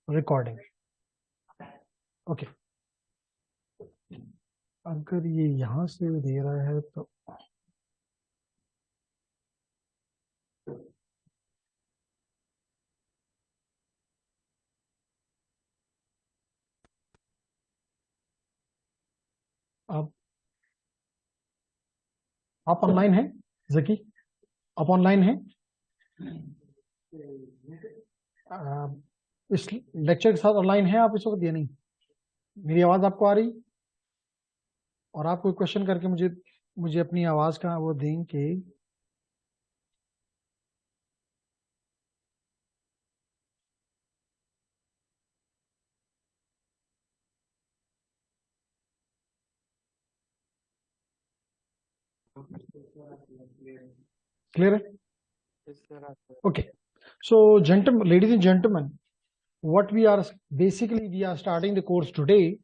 Recording. Okay, अगर ये यहां से दे रहा है तो आप ऑनलाइन हैं जकी? आप ऑनलाइन हैं? इस लेक्चर के साथ ऑनलाइन है आप इस वक्त या नहीं? मेरी आवाज आपको आ रही? और आप कोई क्वेश्चन करके मुझे मुझे अपनी आवाज का वो दें कि क्लियर है? Okay, so gentlemen, ladies and gentlemen, what we are basically we are starting the course today.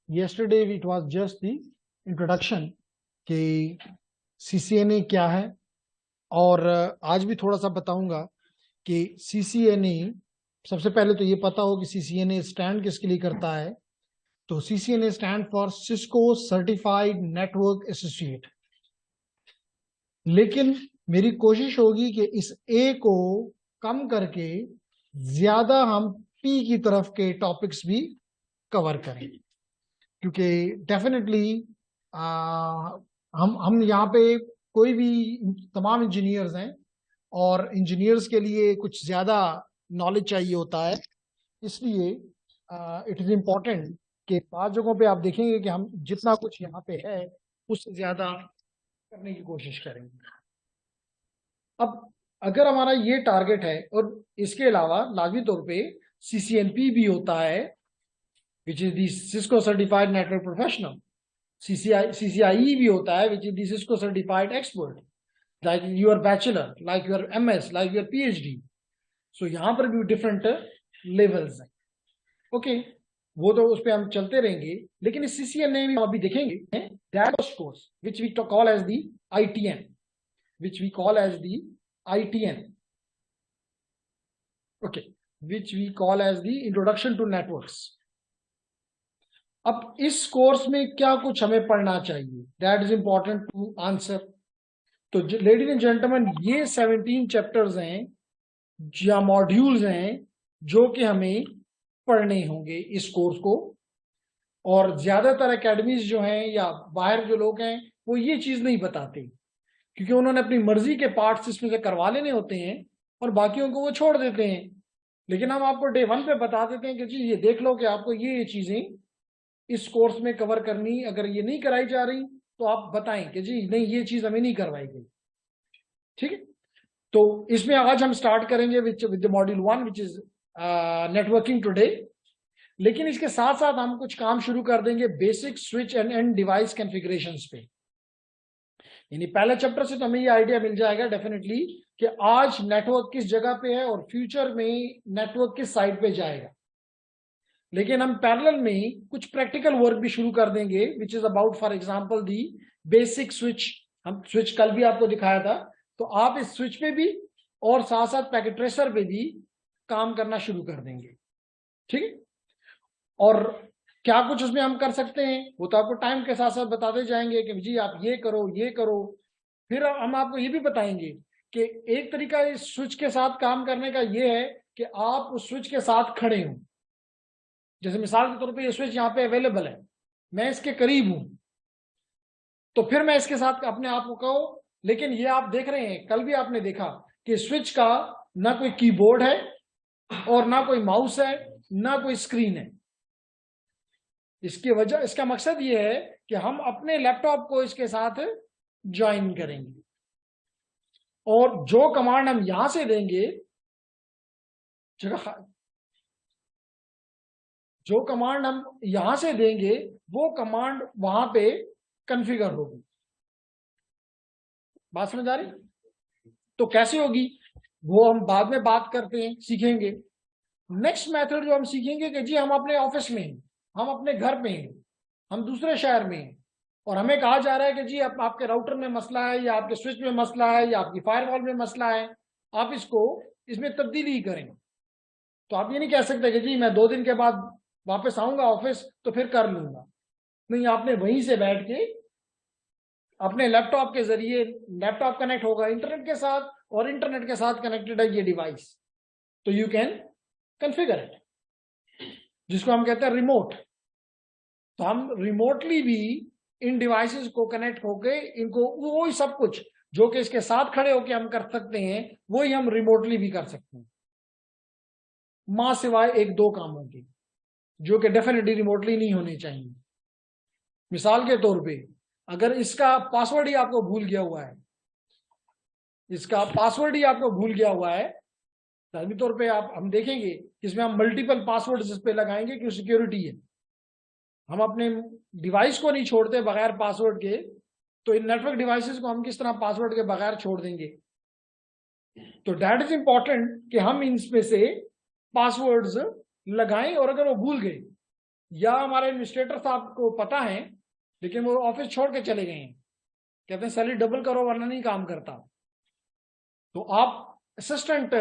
Yesterday it was just the introduction कि CCNA क्या है, और आज भी थोड़ा सा बताऊंगा कि CCNA, सबसे पहले तो ये पता हो कि CCNA स्टैंड किसके लिए करता है। तो CCNA stand for Cisco certified network associate. लेकिन मेरी कोशिश होगी कि इस ए को कम करके ज्यादा हम पी की तरफ के टॉपिक्स भी कवर करें, क्योंकि डेफिनेटली हम यहाँ पे कोई भी तमाम इंजीनियर्स हैं और इंजीनियर्स के लिए कुछ ज्यादा नॉलेज चाहिए होता है। इसलिए इट इज इम्पोर्टेंट कि 5 जगहों पे आप देखेंगे कि हम जितना कुछ यहाँ पे है उससे ज्यादा करने की कोशिश करेंगे। अब अगर हमारा ये टारगेट है, और इसके अलावा लाजमी तौर पे CCNP भी होता है, which is the Cisco certified network professional. CCIE भी होता है, which is the Cisco certified expert, like your bachelor, like your MS, like your PhD। सो यहाँ पर भी डिफरेंट लेवल्स हैं। ओके, वो तो उस पर हम चलते रहेंगे, लेकिन इस CCNA में अभी देखेंगे that course which we call as the ITN, which we call as the ITN, okay, which we call as the introduction to networks। अब इस कोर्स में क्या कुछ हमें पढ़ना चाहिए, that is important to answer. तो लेडीज एंड जेंटलमैन, ये 17 चैप्टर्स हैं या मॉड्यूल्स हैं जो कि हमें पढ़ने होंगे इस कोर्स को। और ज्यादातर एकेडमीज जो हैं या बाहर जो लोग हैं वो ये चीज नहीं बताते, क्योंकि उन्होंने अपनी मर्जी के पार्ट्स इसमें से करवा लेने होते हैं और बाकियों को वो छोड़ देते हैं। लेकिन हम आपको डे 1 पे बता देते हैं कि जी ये देख लो कि आपको ये चीजें इस कोर्स में कवर करनी, अगर ये नहीं कराई जा रही तो आप बताएं कि जी नहीं ये चीज हमें नहीं करवाई गई। ठीक है, तो इसमें आज हम स्टार्ट करेंगे with module 1 which is networking today. लेकिन इसके साथ साथ हम कुछ काम शुरू कर देंगे basic switch and device configurations पे। यानी पहले चैप्टर से तो हमें ये आइडिया मिल जाएगा डेफिनेटली कि आज नेटवर्क किस जगह पे है और फ्यूचर में नेटवर्क किस साइड पे जाएगा। लेकिन हम पैरेलल में कुछ प्रैक्टिकल वर्क भी शुरू कर देंगे which is about for example the basic switch. हम स्विच कल भी आपको दिखाया था, तो आप इस स्विच पे भी और साथ साथ पैकेट ट्रेसर पे भी काम करना शुरू कर देंगे। ठीक है, और क्या कुछ उसमें हम कर सकते हैं वो तो आपको टाइम के साथ साथ बताते जाएंगे कि जी आप ये करो ये करो। फिर हम आपको ये भी बताएंगे कि एक तरीका इस स्विच के साथ काम करने का ये है कि आप उस स्विच के साथ खड़े हो। जैसे मिसाल के तौर पे ये स्विच यहाँ पे अवेलेबल है, मैं इसके करीब हूं, तो फिर मैं इसके साथ अपने आप को कहो। लेकिन ये आप देख रहे हैं, कल भी आपने देखा कि स्विच का ना कोई कीबोर्ड है और ना कोई माउस है ना कोई स्क्रीन है। इसकी वजह, इसका मकसद ये है कि हम अपने लैपटॉप को इसके साथ ज्वाइन करेंगे और जो कमांड हम यहां से देंगे, जो कमांड हम यहां से देंगे वो कमांड वहां पे कॉन्फ़िगर होगी। बात समझ आ रही? तो कैसे होगी वो हम बाद में बात करते हैं, सीखेंगे। नेक्स्ट मेथड जो हम सीखेंगे कि जी हम अपने ऑफिस में हैं, हम अपने घर में हैं, हम दूसरे शहर में हैं, और हमें कहा जा रहा है कि जी आपके राउटर में मसला है या आपके स्विच में मसला है या आपकी फायरवॉल में मसला है, आप इसको इसमें तब्दीली करें। तो आप ये नहीं कह सकते कि जी मैं 2 दिन के बाद वापस आऊंगा ऑफिस तो फिर कर लूंगा। नहीं, आपने वहीं से बैठ के अपने लैपटॉप के जरिए, लैपटॉप कनेक्ट होगा इंटरनेट के साथ और इंटरनेट के साथ कनेक्टेड है ये डिवाइस, तो यू कैन कॉन्फ़िगर इट, जिसको हम कहते हैं रिमोट। तो हम रिमोटली भी इन डिवाइसेस को कनेक्ट होके इनको वही सब कुछ जो कि इसके साथ खड़े होके हम कर सकते हैं वही हम रिमोटली भी कर सकते हैं, मां सिवाय 1-2 कामों के जो कि डेफिनेटली रिमोटली नहीं होने चाहिए। मिसाल के तौर पे अगर इसका पासवर्ड ही आपको भूल गया हुआ है, इसका पासवर्ड ही आपको भूल गया हुआ है, लाजमी तौर पे हम देखेंगे कि इसमें हम मल्टीपल पासवर्ड इस पे लगाएंगे कि सिक्योरिटी है, हम अपने डिवाइस को नहीं छोड़ते बगैर पासवर्ड के, तो इन नेटवर्क डिवाइसेस को हम किस तरह पासवर्ड के बगैर छोड़ देंगे। तो दैट इज इंपॉर्टेंट कि हम इनमें से पासवर्ड्स लगाएं, और अगर वो भूल गए या हमारे एडमिनिस्ट्रेटर साहब को पता है लेकिन वो ऑफिस छोड़ के चले गए हैं, कहते हैं सैलरी डबल करो वरना नहीं काम करता, तो आप असिस्टेंट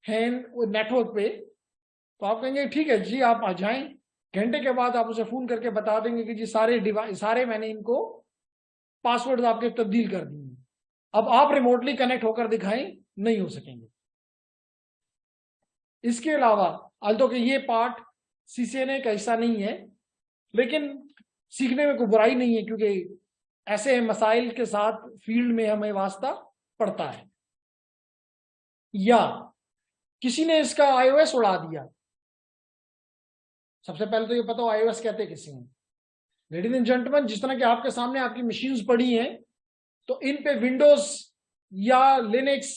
हैं नेटवर्क पे, तो आप कहेंगे ठीक है जी आप आ जाएं, घंटे के बाद आप उसे फोन करके बता देंगे कि जी सारे मैंने इनको पासवर्ड आपके तब्दील कर दिए। अब आप रिमोटली कनेक्ट होकर दिखाएं, नहीं हो सकेंगे। इसके अलावा although कि ये पार्ट CCNA का हिस्सा नहीं है, लेकिन सीखने में कोई बुराई नहीं है क्योंकि ऐसे मसाइल के साथ फील्ड में हमें वास्ता पड़ता है। या किसी ने इसका iOS उड़ा दिया, सबसे पहले तो ये पता हो iOS कहते किसी ने। लेडीज एंड जेंटलमैन, जिस तरह के आपके सामने आपकी मशीन्स पड़ी हैं, तो इन पे विंडोज या लिनक्स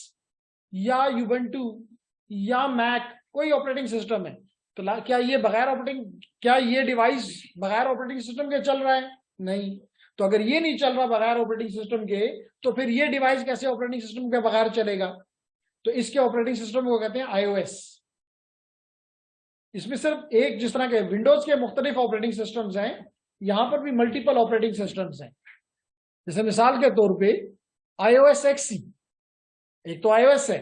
या यूबंटू या मैक कोई ऑपरेटिंग सिस्टम है, तो क्या ये डिवाइस बगैर ऑपरेटिंग सिस्टम के चल रहा है? नहीं। तो अगर ये नहीं चल रहा बगैर ऑपरेटिंग सिस्टम के, तो फिर ये डिवाइस कैसे ऑपरेटिंग सिस्टम के बगैर चलेगा? तो इसके ऑपरेटिंग सिस्टम को कहते हैं iOS। इसमें सिर्फ एक, जिस तरह के विंडोज के मुख्तलिफ ऑपरेटिंग सिस्टम्स हैं, यहां पर भी मल्टीपल ऑपरेटिंग सिस्टम्स हैं। जैसे मिसाल के तौर पे iOS XE, एक तो iOS है,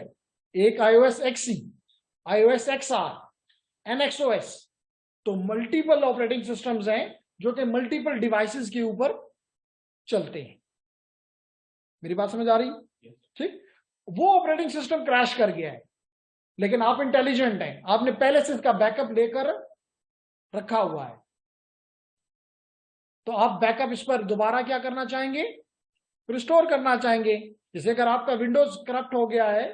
एक iOS XE, iOS XR, NXOS, तो मल्टीपल ऑपरेटिंग सिस्टम्स हैं जो कि मल्टीपल डिवाइसेस के ऊपर चलते हैं। मेरी बात समझ आ रही? ठीक। वो ऑपरेटिंग सिस्टम क्रैश कर गया है, लेकिन आप इंटेलिजेंट हैं, आपने पहले से इसका बैकअप लेकर रखा हुआ है, तो आप बैकअप इस पर दोबारा क्या करना चाहेंगे? रिस्टोर करना चाहेंगे। जैसे अगर आपका विंडोज करप्ट हो गया है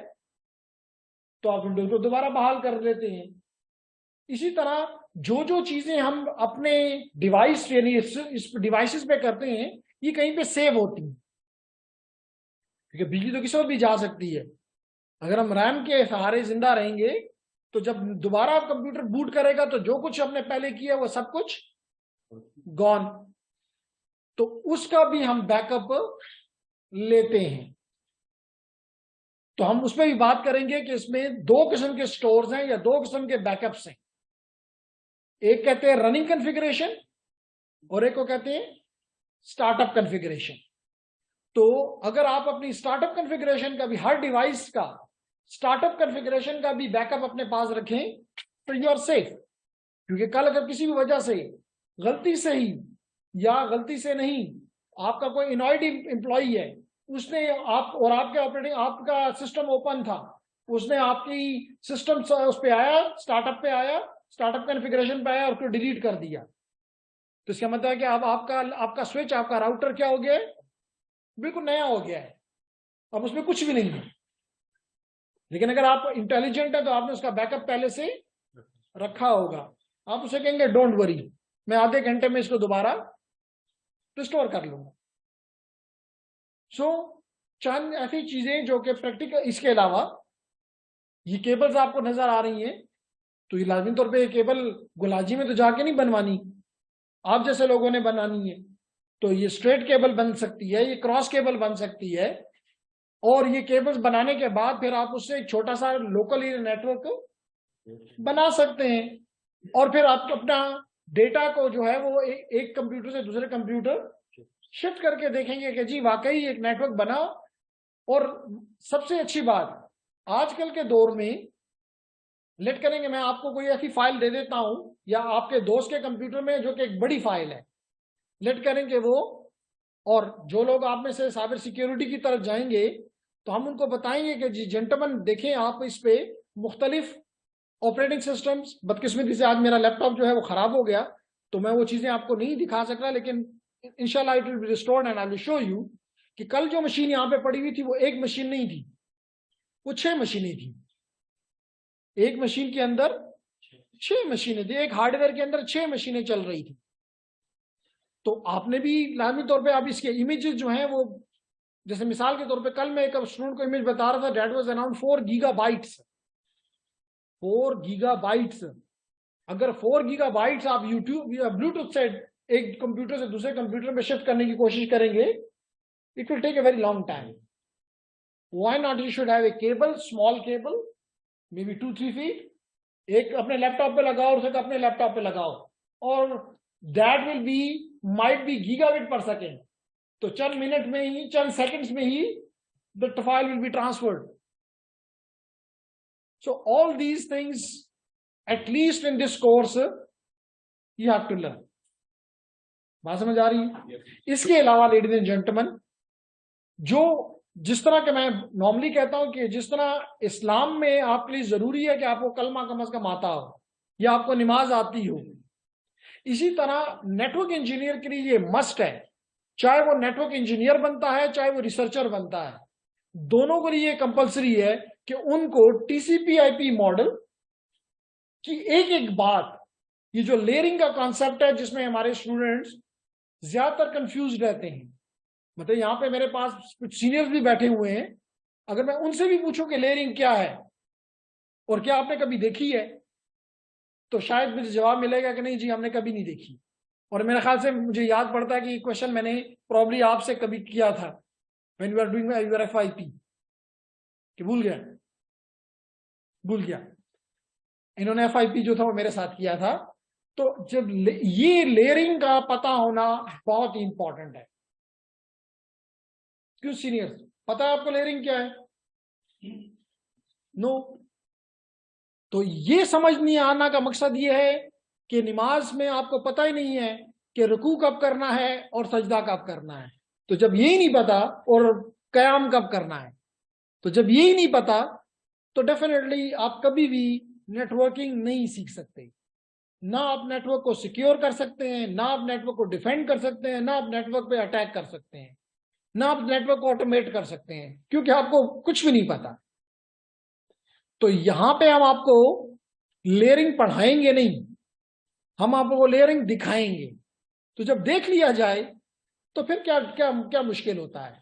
तो आप विंडोज को दोबारा बहाल कर देते हैं। इसी तरह जो जो चीजें हम अपने डिवाइस यानी इस डिवाइसेस पे करते हैं, ये कहीं पे सेव होती हैं, क्योंकि बिजली तो किसी और भी जा सकती है। अगर हम रैम के सहारे जिंदा रहेंगे तो जब दोबारा आप कंप्यूटर बूट करेगा तो जो कुछ हमने पहले किया वो सब कुछ गॉन, तो उसका भी हम बैकअप लेते हैं। तो हम उसमें भी बात करेंगे कि इसमें 2 किस्म के स्टोर्स हैं या 2 किस्म के बैकअप्स हैं। एक कहते हैं रनिंग कॉन्फ़िगरेशन और एक को कहते हैं स्टार्टअप कॉन्फ़िगरेशन। तो अगर आप अपनी स्टार्टअप कॉन्फ़िगरेशन का भी, हर डिवाइस का स्टार्टअप कॉन्फ़िगरेशन का भी बैकअप अपने पास रखें तो यू आर सेफ, क्योंकि कल अगर किसी भी वजह से गलती से ही या गलती से नहीं, आपका कोई इनॉइड एम्प्लॉई है, उसने आपका सिस्टम ओपन था, उसने आपकी सिस्टम उस पे आया, स्टार्टअप कॉन्फ़िगरेशन पे आया और उसको डिलीट कर दिया, तो इसका मतलब है कि अब आपका स्विच, आपका राउटर क्या हो गया है? बिल्कुल नया हो गया है, अब उसमें कुछ भी नहीं है। लेकिन अगर आप इंटेलिजेंट है तो आपने उसका बैकअप पहले से रखा होगा। आप उसे कहेंगे डोंट वरी, मैं आधे घंटे में इसको दोबारा रिस्टोर कर लूंगा। सो चंद ऐसी चीजें जो कि प्रैक्टिकल, इसके अलावा ये केबल्स आपको नजर आ रही हैं, तो ये लाजमी तौर पे ये केबल गुलाजी में तो जाके नहीं बनवानी, आप जैसे लोगों ने बनानी है। तो ये स्ट्रेट केबल बन सकती है, ये क्रॉस केबल बन सकती है, और ये केबल्स बनाने के बाद फिर आप उससे एक छोटा सा लोकल एरिया नेटवर्क बना सकते हैं, और फिर आप अपना डेटा को जो है वो एक कंप्यूटर से दूसरे कंप्यूटर शिफ्ट करके देखेंगे कि जी वाकई एक नेटवर्क बना। और सबसे अच्छी बात, आजकल के दौर में लेट करेंगे मैं आपको कोई ऐसी फाइल दे देता हूं या आपके दोस्त के कंप्यूटर में जो कि एक बड़ी फाइल है, लेट करेंगे वो, और जो लोग आप में से साइबर सिक्योरिटी की तरफ जाएंगे तो हम उनको बताएंगे कि जी जेंटलमैन देखें आप इस पे मुख्तलिफ ऑपरेटिंग सिस्टम्स, बदकिस्मती से आज मेरा लैपटॉप जो है वो खराब हो गया तो मैं वो चीजें आपको नहीं दिखा सक रहा, लेकिन इंशाल्लाह it will be restored and I will show you कि कल जो मशीन यहाँ पे पड़ी हुई थी वो एक मशीन नहीं थी, वो 6 मशीनें थी। एक मशीन के अंदर 6 मशीनें थी, एक हार्डवेयर के अंदर 6 मशीनें चल रही थी। तो आपने भी लाजमी तौर पे आप इसके इमेजेस जो हैं वो, जैसे मिसाल के तौर पे कल मैं एक स्टूडेंट को इमेज बता रहा था, that was around 4 gigabytes. 4 gigabytes. अगर 4 गीगाबाइट्स आप यूट्यूब या ब्लूटूथ से एक कंप्यूटर से दूसरे कंप्यूटर में शिफ्ट करने की कोशिश करेंगे, it will take a very long time. Why not you should have a cable, small cable, maybe 2-3 feet, एक अपने लैपटॉप पे लगाओ, दूसरे अपने लैपटॉप पे लगाओ, और that will be might be gigabit per second. तो चंद मिनट में ही, चंद सेकंड्स में ही the file will be transferred. So all these things, at least in this course, you have to learn. बात समझ आ रही है? इसके अलावा लेडीज एंड जेंटलमैन, जो जिस तरह के मैं नॉर्मली कहता हूं कि जिस तरह इस्लाम में आपके लिए जरूरी है कि आपको कलमा कम अज कम आता हो या आपको नमाज आती हो, इसी तरह नेटवर्क इंजीनियर के लिए ये मस्ट है, चाहे वो नेटवर्क इंजीनियर बनता है चाहे वो रिसर्चर बनता है, दोनों के लिए कंपलसरी है कि उनको टीसीपी/आईपी मॉडल की एक एक बात, ये जो लेयरिंग का कॉन्सेप्ट है जिसमें हमारे स्टूडेंट्स ज्यादातर कंफ्यूज रहते हैं, मतलब यहाँ पे मेरे पास कुछ सीनियर्स भी बैठे हुए हैं, अगर मैं उनसे भी पूछूं कि लेयरिंग क्या है और क्या आपने कभी देखी है, तो शायद मुझे जवाब मिलेगा कि नहीं जी हमने कभी नहीं देखी। और मेरे ख्याल से मुझे याद पड़ता है कि क्वेश्चन मैंने प्रॉब्ली आपसे कभी किया था when you are doing your FYP, कि भूल गया। इन्होंने FYP जो था वो मेरे साथ किया था। तो जब ये लेयरिंग का पता होना बहुत ही इंपॉर्टेंट है। क्यों सीनियर्स, पता है आपको लेयरिंग क्या है? नो। तो ये समझ नहीं आना का मकसद ये है कि नमाज में आपको पता ही नहीं है कि रुकू कब करना है और सजदा कब करना है। तो जब यही नहीं पता, और कयाम कब करना है, तो जब यही नहीं पता तो डेफिनेटली आप कभी भी नेटवर्किंग नहीं सीख सकते। ना आप नेटवर्क को सिक्योर कर सकते हैं, ना आप नेटवर्क को डिफेंड कर सकते हैं, ना आप नेटवर्क पे अटैक कर सकते हैं, ना आप नेटवर्क को ऑटोमेट कर सकते हैं, क्योंकि आपको कुछ भी नहीं पता। तो यहां पे हम आपको लेयरिंग पढ़ाएंगे नहीं, हम आपको लेयरिंग दिखाएंगे। तो जब देख लिया जाए तो फिर क्या क्या क्या मुश्किल होता है।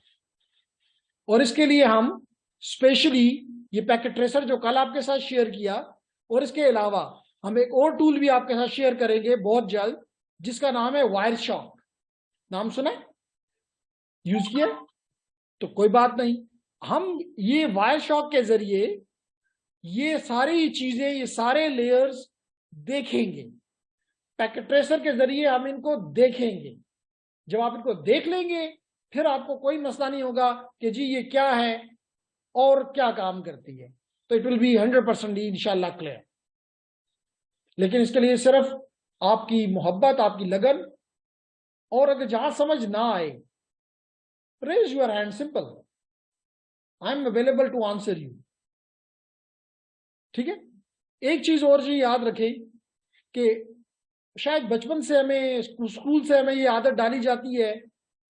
और इसके लिए हम स्पेशली ये पैकेट ट्रेसर जो कल आपके साथ शेयर किया, और इसके अलावा हम एक और टूल भी आपके साथ शेयर करेंगे बहुत जल्द, जिसका नाम है वायरशॉक। नाम सुना है, यूज किया? तो कोई बात नहीं, हम ये वायरशॉक के जरिए ये सारी चीजें, ये सारे लेयर्स देखेंगे। पैकेट ट्रेसर के जरिए हम इनको देखेंगे। जब आप इनको देख लेंगे फिर आपको कोई मसला नहीं होगा कि जी ये क्या है और क्या काम करती है। तो इट विल बी 100% इंशाल्लाह क्लियर। लेकिन इसके लिए सिर्फ आपकी मोहब्बत, आपकी लगन, और अगर जहां समझ ना आए, raise your hand, simple, I am available to answer you. ठीक है। एक चीज और जी याद रखें कि शायद बचपन से हमें, स्कूल से हमें ये आदत डाली जाती है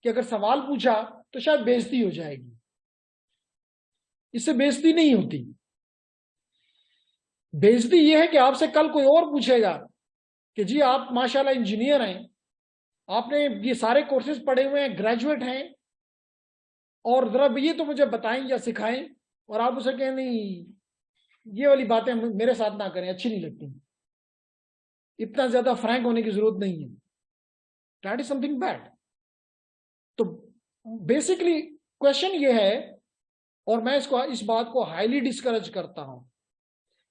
कि अगर सवाल पूछा तो शायद बेइज्जती हो जाएगी। इससे बेइज्जती नहीं होती। बेइज्जती ये है कि आपसे कल कोई और पूछेगा कि जी आप माशाल्लाह इंजीनियर हैं, आपने ये सारे कोर्सेज पढ़े हुए हैं, ग्रेजुएट हैं, और जरा ये तो मुझे बताएं या सिखाएं, और आप उसे कहें नहीं ये वाली बातें मेरे साथ ना करें, अच्छी नहीं लगती। इतना ज्यादा फ्रैंक होने की जरूरत नहीं है। That is something bad. तो बेसिकली क्वेश्चन ये है, और मैं इस बात को हाईली डिस्करेज करता हूं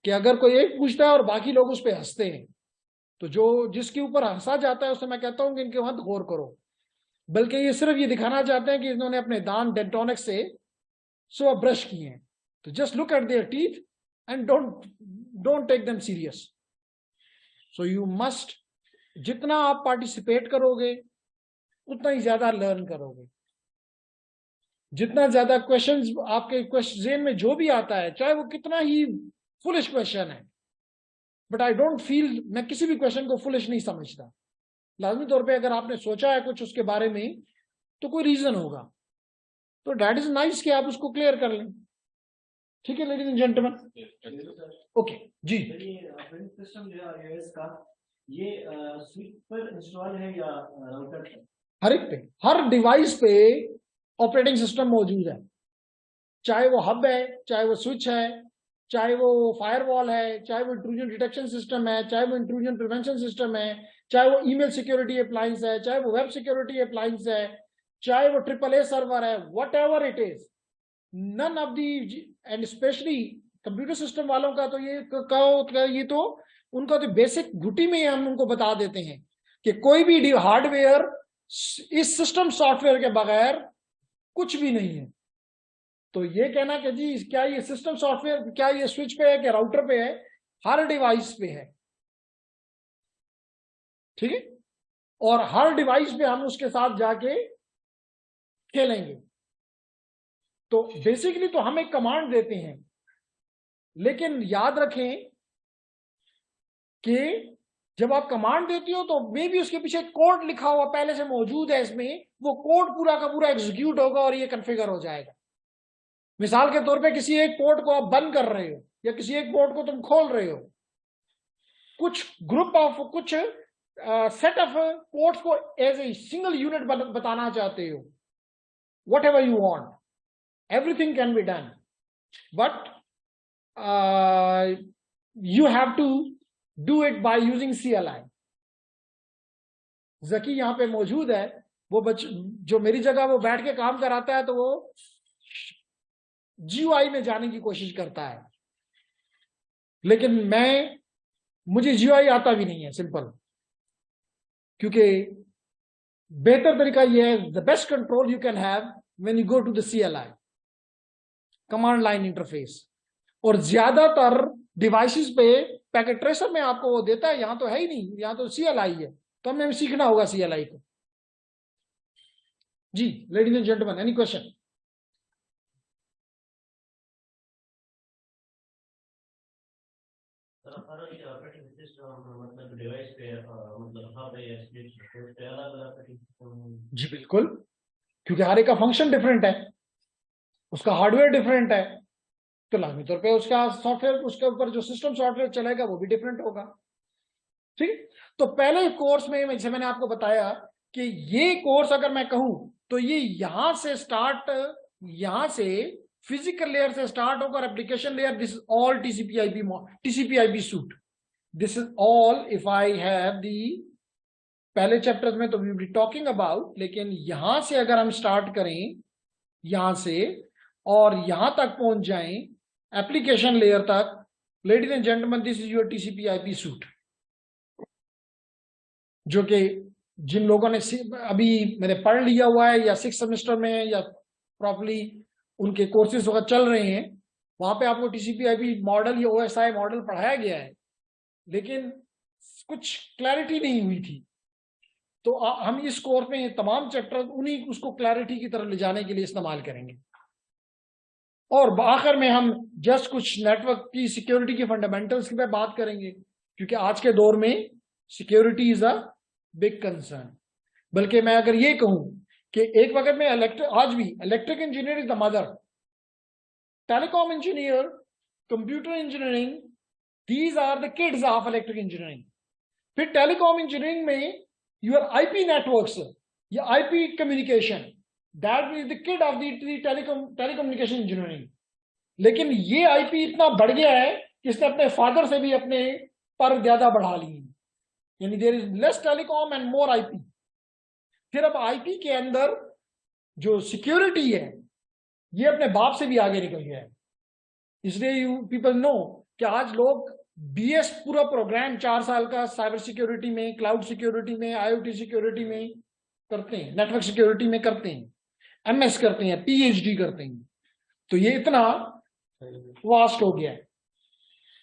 कि अगर कोई एक पूछता है और बाकी लोग उस पर हंसते हैं, तो जो जिसके ऊपर हंसा जाता है उससे मैं कहता हूं कि इनके वहां गौर करो। बल्कि ये सिर्फ ये दिखाना चाहते हैं कि इन्होंने अपने दांत डेंटोनिक से सुबह ब्रश किए हैं। तो just look at there teeth and don't take them serious. So you must, जितना आप पार्टिसिपेट करोगे उतना ही ज्यादा लर्न करोगे. जितना ज्यादा क्वेश्चंस आपके क्वेश्चन में जो भी आता है, चाहे वो कितना ही फुलिश क्वेश्चन है, बट आई डोंट फील, मैं किसी भी क्वेश्चन को फुलिश नहीं समझता. लाजमी तौर पे अगर आपने सोचा है कुछ उसके बारे में तो कोई रीजन होगा, तो दैट इज नाइस कि आप उसको क्लियर कर लें. ठीक है लेडीज एंड जेंटलमैन. ओके जी. सिस्टम जो है iOS का, ये स्विच पर इंस्टॉल है या राउटर पर? हर एक पे, हर डिवाइस पे ऑपरेटिंग सिस्टम मौजूद है. चाहे वो हब है, चाहे वो स्विच है, चाहे वो फायरवॉल है, चाहे वो इंट्रूजन डिटेक्शन सिस्टम है, चाहे वो इंट्रूजन प्रिवेंशन सिस्टम है, चाहे वो ईमेल सिक्योरिटी अप्लायंस है, चाहे वो वेब सिक्योरिटी अप्लायंस है, चाहे वो AAA सर्वर है, whatever it is, none of the, and specially computer system वालों का तो ये तो उनका तो बेसिक घुटी में हम उनको बता देते हैं कि कोई भी हार्डवेयर इस सिस्टम सॉफ्टवेयर के बगैर कुछ भी नहीं है. तो ये कहना कि जी क्या ये सिस्टम सॉफ्टवेयर, क्या ये स्विच पे है कि राउटर पे है, हर डिवाइस पे है. ठीक है, और हर डिवाइस पे हम उसके साथ जाके खेलेंगे. तो बेसिकली तो हम एक कमांड देते हैं, लेकिन याद रखें कि जब आप कमांड देती हो तो मे भी उसके पीछे कोड लिखा हुआ पहले से मौजूद है, इसमें वो कोड पूरा का पूरा एग्जीक्यूट होगा और ये कॉन्फ़िगर हो जाएगा. मिसाल के तौर पे किसी एक पोर्ट को आप बंद कर रहे हो या किसी एक पोर्ट को तुम खोल रहे हो, कुछ ग्रुप ऑफ, कुछ सेट ऑफ पोर्ट्स को एज ए सिंगल यूनिट बताना चाहते हो, what ever you want, everything can be done, but you have to do it by using CLI. जकी यहां पे मौजूद है, वो जो मेरी जगह वो बैठ के काम कराता है, तो वो GUI में जाने की कोशिश करता है, लेकिन मुझे GUI आता भी नहीं है, सिंपल. क्योंकि बेहतर तरीका ये है, the best control you can have when you go to the CLI, command line interface. और ज्यादातर डिवाइसेस पे पैकेट ट्रेसर में आपको वो देता है, यहां तो है ही नहीं, यहां तो CLI है, तो हमें सीखना होगा CLI को. जी ladies and gentleman, any question? जी बिल्कुल, क्योंकि हर एक का फंक्शन डिफरेंट है, उसका हार्डवेयर डिफरेंट है, तो लाजमी तौर पे उसका सॉफ्टवेयर, उसके ऊपर जो सिस्टम सॉफ्टवेयर चलेगा वो भी डिफरेंट होगा. ठीक. तो पहले कोर्स में जैसे मैंने आपको बताया कि ये कोर्स अगर मैं कहूं तो ये यहां से स्टार्ट, यहां से फिजिकल लेयर से स्टार्ट होकर application layer, this is all TCP/IP suite. This is all, if I have the, पहले चैप्टर्स में तो we will be talking about, लेकिन यहां से अगर हम स्टार्ट करें, यहां से और यहां तक पहुंच जाएं एप्लीकेशन लेयर तक, ladies and gentleman, this is your TCP/IP suit. जो कि जिन लोगों ने अभी मैंने पढ़ लिया हुआ है या 6th सेमेस्टर में या प्रॉपर्ली उनके कोर्सेज वगैरह चल रहे हैं, वहां पे आपको TCP/IP मॉडल या OSI मॉडल पढ़ाया गया है, लेकिन कुछ क्लैरिटी नहीं हुई थी. तो हम इस कोर्स में तमाम चैप्टर उन्हीं उसको क्लैरिटी की तरफ ले जाने के लिए इस्तेमाल करेंगे. और आखिर में हम जस्ट कुछ नेटवर्क की सिक्योरिटी के फंडामेंटल्स की बात करेंगे, क्योंकि आज के दौर में security is a big concern. बल्कि मैं अगर ये कहूं कि एक वक्त में आज भी electric engineer is the mother, telecom engineer, computer engineering, these are the kids of electric engineering. फिर टेलीकॉम इंजीनियरिंग में योर IP नेटवर्क्स या IP communication, that is the kid of the telecommunication engineering. लेकिन ये IP इतना बढ़ गया है कि इसने अपने फादर से भी अपने पर ज्यादा बढ़ा लिए, यानी there is less telecom and more IP. फिर अब IP के अंदर जो सिक्योरिटी है ये अपने बाप से भी आगे निकल गया है. इसलिए यू पीपल नो कि आज लोग BS पूरा प्रोग्राम 4 साल का साइबर सिक्योरिटी में, क्लाउड सिक्योरिटी में, IoT सिक्योरिटी में करते हैं, नेटवर्क सिक्योरिटी में करते हैं, MS करते हैं, PhD करते हैं. तो ये इतना वास्ट हो गया है.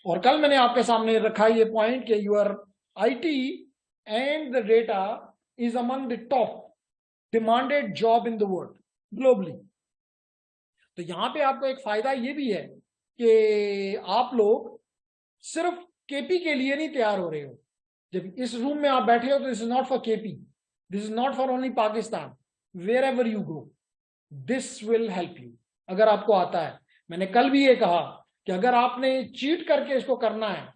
और कल मैंने आपके सामने रखा ये पॉइंट कि your IT and the data is among the top demanded job in the world globally. तो यहां पे आपको एक फायदा ये भी है कि आप लोग सिर्फ KP के लिए नहीं तैयार हो रहे हो। जब इस रूम में आप बैठे हो तो this is not for KP, this is not for only Pakistan, wherever you go this will help you. अगर आपको आता है, मैंने कल भी ये कहा कि अगर आपने चीट करके इसको करना है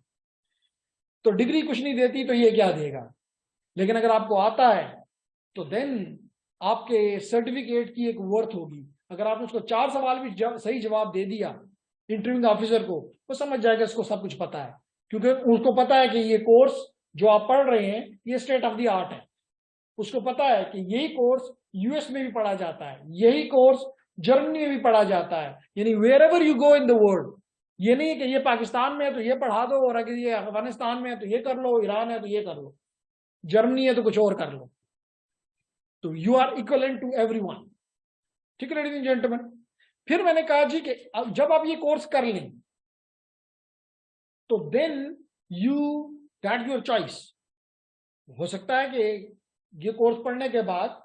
तो डिग्री कुछ नहीं देती, तो ये क्या देगा। लेकिन अगर आपको आता है तो देन आपके सर्टिफिकेट की एक वर्थ होगी। अगर आपने उसको 4 सवाल भी सही जवाब दे दिया इंटरव्यूइंग ऑफिसर को, वो समझ जाएगा इसको सब कुछ पता है, क्योंकि उसको पता है कि ये कोर्स जो आप पढ़ रहे हैं ये स्टेट ऑफ द आर्ट है। उसको पता है कि यही कोर्स US में भी पढ़ा जाता है, यही कोर्स जर्मनी में भी पढ़ा जाता है, यानी wherever you go in the world. ये नहीं है कि ये पाकिस्तान में है तो ये पढ़ा दो, और अगर ये अफगानिस्तान में है तो ये कर लो, ईरान है तो ये कर लो, जर्मनी है तो कुछ और कर लो। तो you are equivalent to everyone. ठीक है लेडीज एंड जेंटलमैन। फिर मैंने कहा जी कि जब आप ये कोर्स कर लें तो then you that your choice. हो सकता है कि ये कोर्स पढ़ने के बाद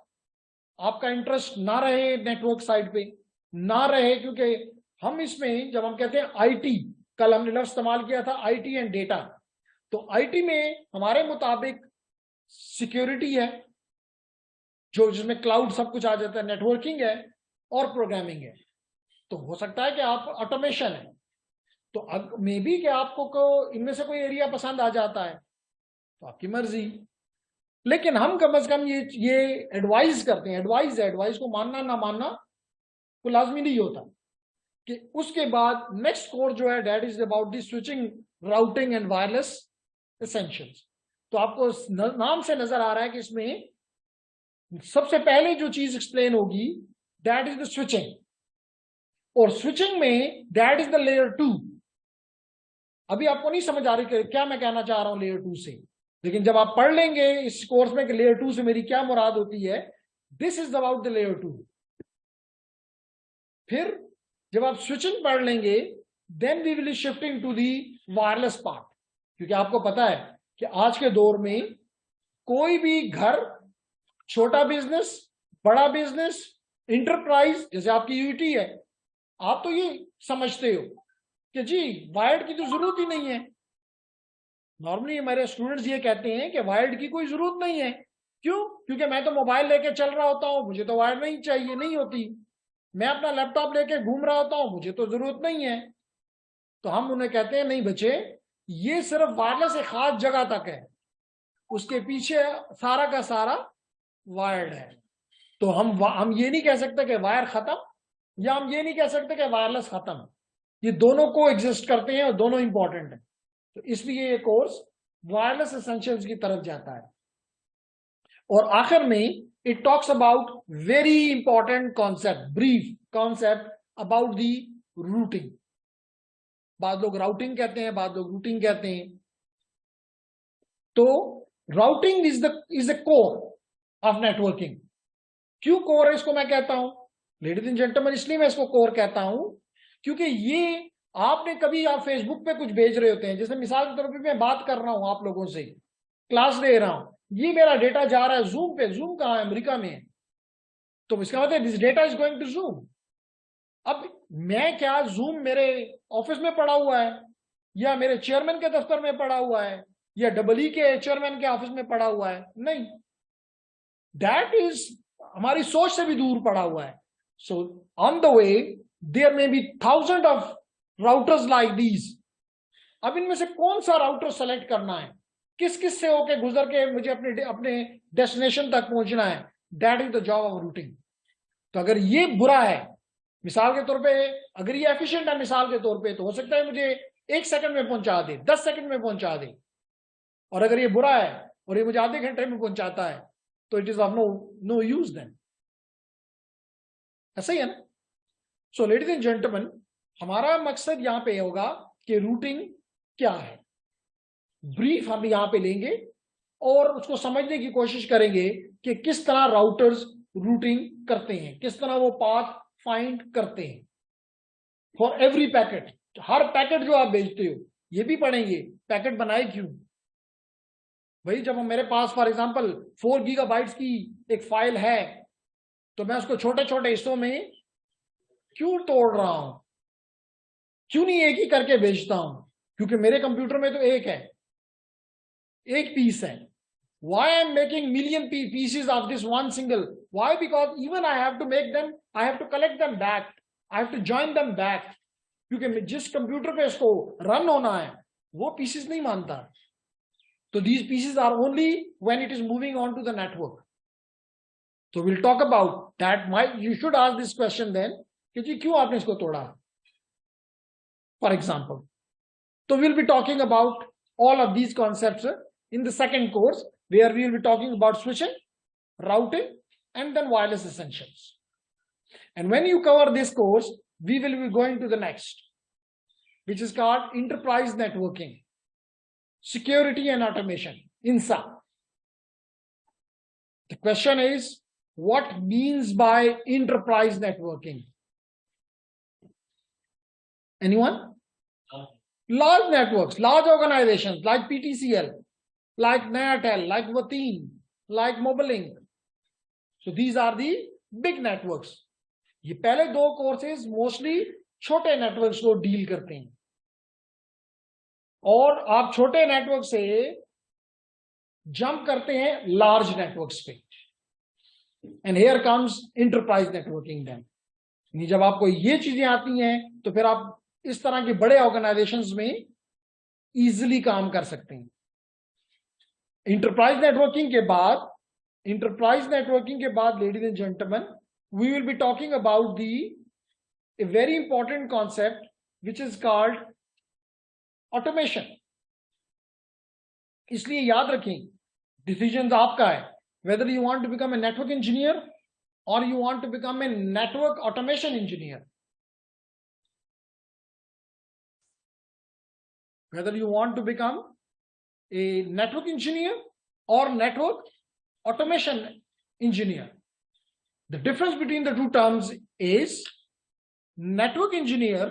आपका इंटरेस्ट ना रहे नेटवर्क साइड पे, ना रहे, क्योंकि हम इसमें जब हम कहते हैं IT, कल हमने लफ्ज इस्तेमाल किया था IT एंड डेटा, तो IT में हमारे मुताबिक सिक्योरिटी है जो जिसमें क्लाउड सब कुछ आ जाता है, नेटवर्किंग है और प्रोग्रामिंग है। तो हो सकता है कि आप ऑटोमेशन है, तो मे बी कि आपको को इनमें से कोई एरिया पसंद आ जाता है तो आपकी मर्जी। लेकिन हम कम से कम ये एडवाइस करते हैं, एडवाइस को मानना ना मानना को लाजमी नहीं होता, कि उसके बाद नेक्स्ट कोर्स जो है that is about the switching, routing and wireless essentials. तो आपको नाम से नजर आ रहा है कि इसमें सबसे पहले जो चीज एक्सप्लेन होगी दैट इज द स्विचिंग, और स्विचिंग में दैट इज द लेयर 2। अभी आपको नहीं समझ आ रही कि क्या मैं कहना चाह रहा हूं लेयर 2 से, लेकिन जब आप पढ़ लेंगे इस कोर्स में कि लेयर 2 से मेरी क्या मुराद होती है, this is about the layer 2। फिर जब आप स्विचिंग पढ़ लेंगे then we will shifting to the wireless part, क्योंकि आपको पता है कि आज के दौर में कोई भी घर, छोटा बिजनेस, बड़ा बिजनेस, इंटरप्राइज, जैसे आपकी UT है, आप तो ये समझते हो कि जी वायर्ड की तो जरूरत ही नहीं है। नॉर्मली हमारे स्टूडेंट्स ये कहते हैं कि वायर्ड की कोई जरूरत नहीं है। क्यों? क्योंकि मैं तो मोबाइल लेके चल रहा होता हूं, मुझे तो वायर्ड नहीं चाहिए, नहीं होती। मैं अपना लैपटॉप लेके घूम रहा होता हूं, मुझे तो जरूरत नहीं है। तो हम उन्हें कहते हैं नहीं बच्चे, ये सिर्फ वायरलेस एक खास जगह तक है, उसके पीछे सारा का सारा वायर्ड है। तो हम ये नहीं कह सकते कि वायर खत्म, या हम ये नहीं कह सकते कि वायरलेस खत्म। ये दोनों को एग्जिस्ट करते हैं और दोनों इंपॉर्टेंट है। तो इसलिए ये कोर्स वायरलेस एसेंशियल्स की तरफ जाता है। और आखिर में it talks about very important concept, brief concept about the routing. बाद लोग राउटिंग कहते हैं, बाद लोग रूटिंग कहते हैं। तो routing is the core of networking. क्यों कोर है इसको मैं कहता हूं लेडीज एंड जेंटलमैन? इसलिए मैं इसको कोर कहता हूं क्योंकि ये आपने कभी आप फेसबुक पे कुछ भेज रहे होते हैं, जैसे मिसाल के तौर पे मैं बात कर रहा हूं आप लोगों से, क्लास ले रहा हूं, ये मेरा डेटा जा रहा है जूम पे। जूम कहां है? अमेरिका में है। तो इसका मतलब this data is going to zoom. अब मैं क्या जूम मेरे ऑफिस में पड़ा हुआ है, या मेरे चेयरमैन के दफ्तर में पड़ा हुआ है, या EE के चेयरमैन के ऑफिस में पड़ा हुआ है? नहीं, दैट इज हमारी सोच से भी दूर पड़ा हुआ है। So on the way there may be thousand of routers like these. अब इनमें से कौन सा राउटर सेलेक्ट करना है, किस किस से होके गुजर के मुझे अपने डेस्टिनेशन तक पहुंचना है, that is the job of routing. तो अगर ये बुरा है, मिसाल के तौर पे, अगर ये एफिशिएंट है मिसाल के तौर पे, तो हो सकता है मुझे 1 सेकंड में पहुंचा दे, 10 सेकंड में पहुंचा दे। और अगर ये बुरा है और ये मुझे आधे घंटे में पहुंचाता है तो it is of no use then. ऐसा ही है ना? सो लेडीज एंड जेंटलमैन, हमारा मकसद यहां पे होगा कि रूटिंग क्या है, ब्रीफ हम यहां पे लेंगे और उसको समझने की कोशिश करेंगे कि किस तरह राउटर्स रूटिंग करते हैं, किस तरह वो पाथ फाइंड करते हैं for every packet. Her packet जो आप भेजते हो, ये भी पढ़ेंगे पैकेट बनाए क्यों भाई। जब मेरे पास फॉर एग्जांपल 4 गीगाबाइट्स की एक फाइल है तो मैं उसको छोटे छोटे हिस्सों में क्यों तोड़ रहा हूं, क्यों नहीं एक ही करके भेजता हूं, क्योंकि मेरे कंप्यूटर में तो एक है, एक पीस है। Why I'm making million pieces of this one single? Why? Because even I have to make them, I have to collect them back, I have to join them back. क्योंकि जिस computer पे इसको run होना है वो pieces नहीं मानता, तो these pieces are only when it is moving on to the network. So we'll talk about that. You should ask this question then कि जी क्यों आपने इसको तोड़ा, for example. So we'll be talking about all of these concepts in the second course, where we will be talking about switching, routing, and then wireless essentials. And when you cover this course, we will be going to the next, which is called enterprise networking, security and automation, INSA. The question is, what means by enterprise networking? Anyone? Large networks, large organizations like PTCL, like Nayatel, like Wateen, like Mobilink. So these are the big networks. ये पहले दो courses mostly छोटे networks को deal करते हैं, और आप छोटे नेटवर्क से जंप करते हैं लार्ज नेटवर्क्स पे, and here comes enterprise networking then. जब आपको ये चीजें आती हैं तो फिर आप इस तरह के बड़े ऑर्गेनाइजेशंस में इजीली काम कर सकते हैं। इंटरप्राइज नेटवर्किंग के बाद ladies and gentleman, we will be talking about the a very important concept which is called automation. इसलिए याद रखें, डिसीजन आपका है, whether you want to become a network engineer और you want to become a network automation engineer. Whether you want to become a network engineer or network automation engineer. The difference between the two terms is network engineer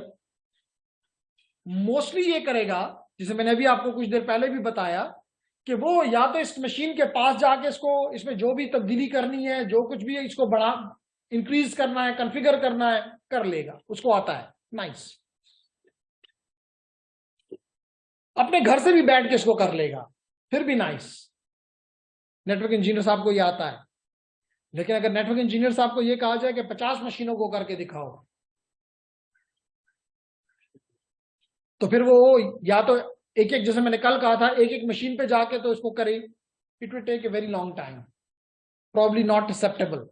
mostly ये करेगा, जिसे मैंने अभी आपको कुछ देर पहले भी बताया, कि वो या तो इस मशीन के पास जाके इसमें जो भी तब्दीली करनी है, जो कुछ भी है, इसको बढ़ा इंक्रीज करना है, कॉन्फ़िगर करना है, कर लेगा, उसको आता है, नाइस। अपने घर से भी बैठ के इसको कर लेगा, फिर भी नाइस। नेटवर्क इंजीनियर साहब को ये आता है। लेकिन अगर नेटवर्क इंजीनियर साहब को ये कहा जाए कि 50 मशीनों को करके दिखाओ, तो फिर वो या तो एक एक, जैसे मैंने कल कहा था, एक एक मशीन पे जाके तो इसको करे, it will take a very long time, probably not acceptable.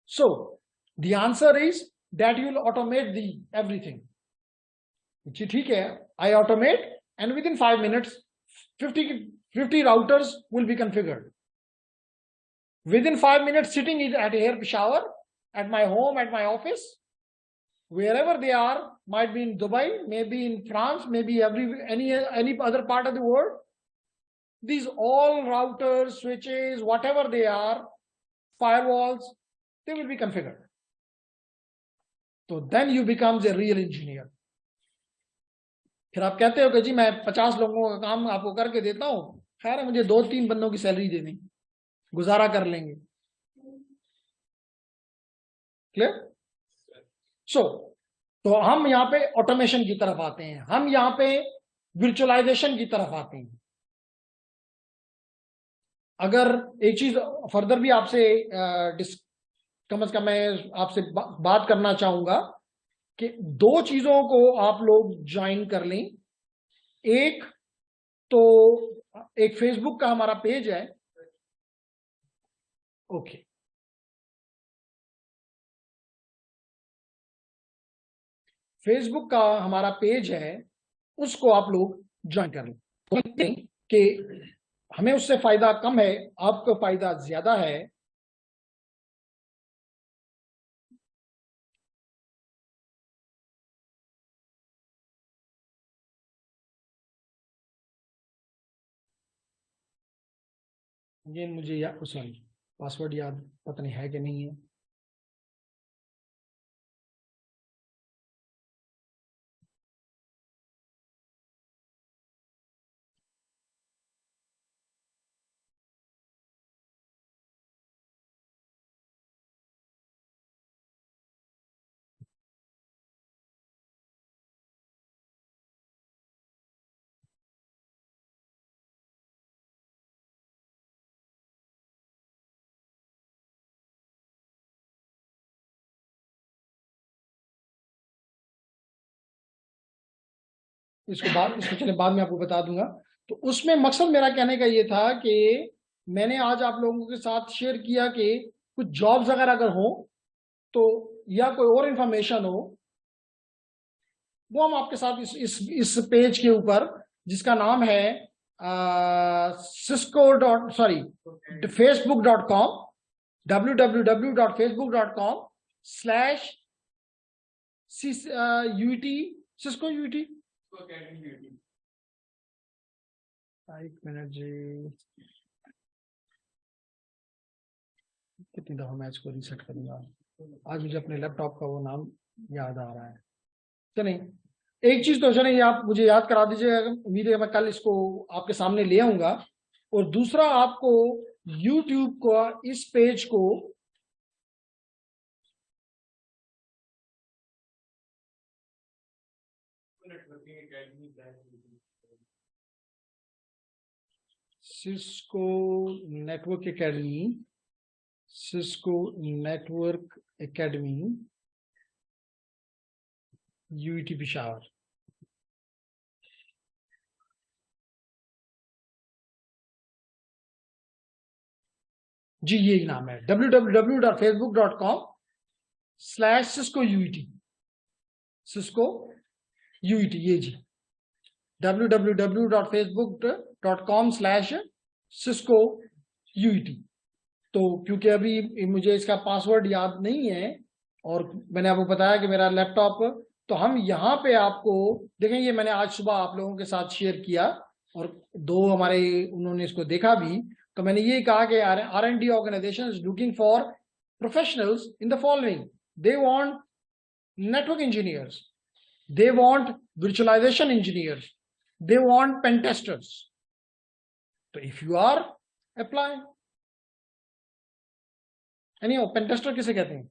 So the answer is that you will automate the everything. जी ठीक है, I automate and within 5 minutes 50 routers will be configured. Within 5 minutes sitting at a hair shower, at my home, at my office, wherever they are, might be in Dubai, maybe in France, maybe any other part of the world, these all routers, switches, whatever they are, firewalls, they will be configured. So then you becomes a real engineer. फिर आप कहते हो कि जी मैं 50 लोगों का काम आपको करके देता हूं, खैर है मुझे 2-3 बंदों की सैलरी दे दें, गुजारा कर लेंगे। क्लियर? तो हम यहाँ पे ऑटोमेशन की तरफ आते हैं, हम यहाँ पे वर्चुअलाइजेशन की तरफ आते हैं। अगर एक चीज फर्दर भी आपसे कम से कम मैं आपसे बात करना चाहूंगा कि 2 चीजों को आप लोग ज्वाइन कर लें। एक तो एक फेसबुक का हमारा पेज है, ओके, फेसबुक का हमारा पेज है, उसको आप लोग ज्वाइन कर लें कि हमें उससे फायदा कम है, आपको फायदा ज्यादा है। ये मुझे सॉरी पासवर्ड याद पता नहीं है कि नहीं है। इसको चले बाद में आपको बता दूंगा। तो उसमें मकसद मेरा कहने का ये था कि मैंने आज आप लोगों के साथ शेयर किया कि कुछ जॉब्स अगर हो तो, या कोई और इंफॉर्मेशन हो, वो हम आपके साथ इस पेज के ऊपर, जिसका नाम है facebook.com www.facebook.com/UET Cisco UET। एक मिनट जी, कितनी दफा मैं इसको रीसेट करूंगा, आज मुझे अपने लैपटॉप का वो नाम याद आ रहा है। चलिए, एक चीज तो चले ये आप मुझे याद करा दीजिएगा, उम्मीद है मैं कल इसको आपके सामने ले आऊंगा। और दूसरा, आपको YouTube को इस पेज को Cisco Network Academy UET Peshawar, जी यही नाम है, www.facebook.com/cisco UET, ये जी www.facebook.com/cisco UET। तो क्योंकि अभी मुझे इसका पासवर्ड याद नहीं है और मैंने आपको बताया कि मेरा लैपटॉप, तो हम यहाँ पे आपको देखें, ये मैंने आज सुबह आप लोगों के साथ शेयर किया और दो हमारे उन्होंने इसको देखा भी। तो मैंने ये कहा कि R&D organization is looking for professionals in the following, they want network engineers, they want virtualization engineers, they want pen testers. So if you are, apply. Anyhow, pen tester किसे कहते हैं?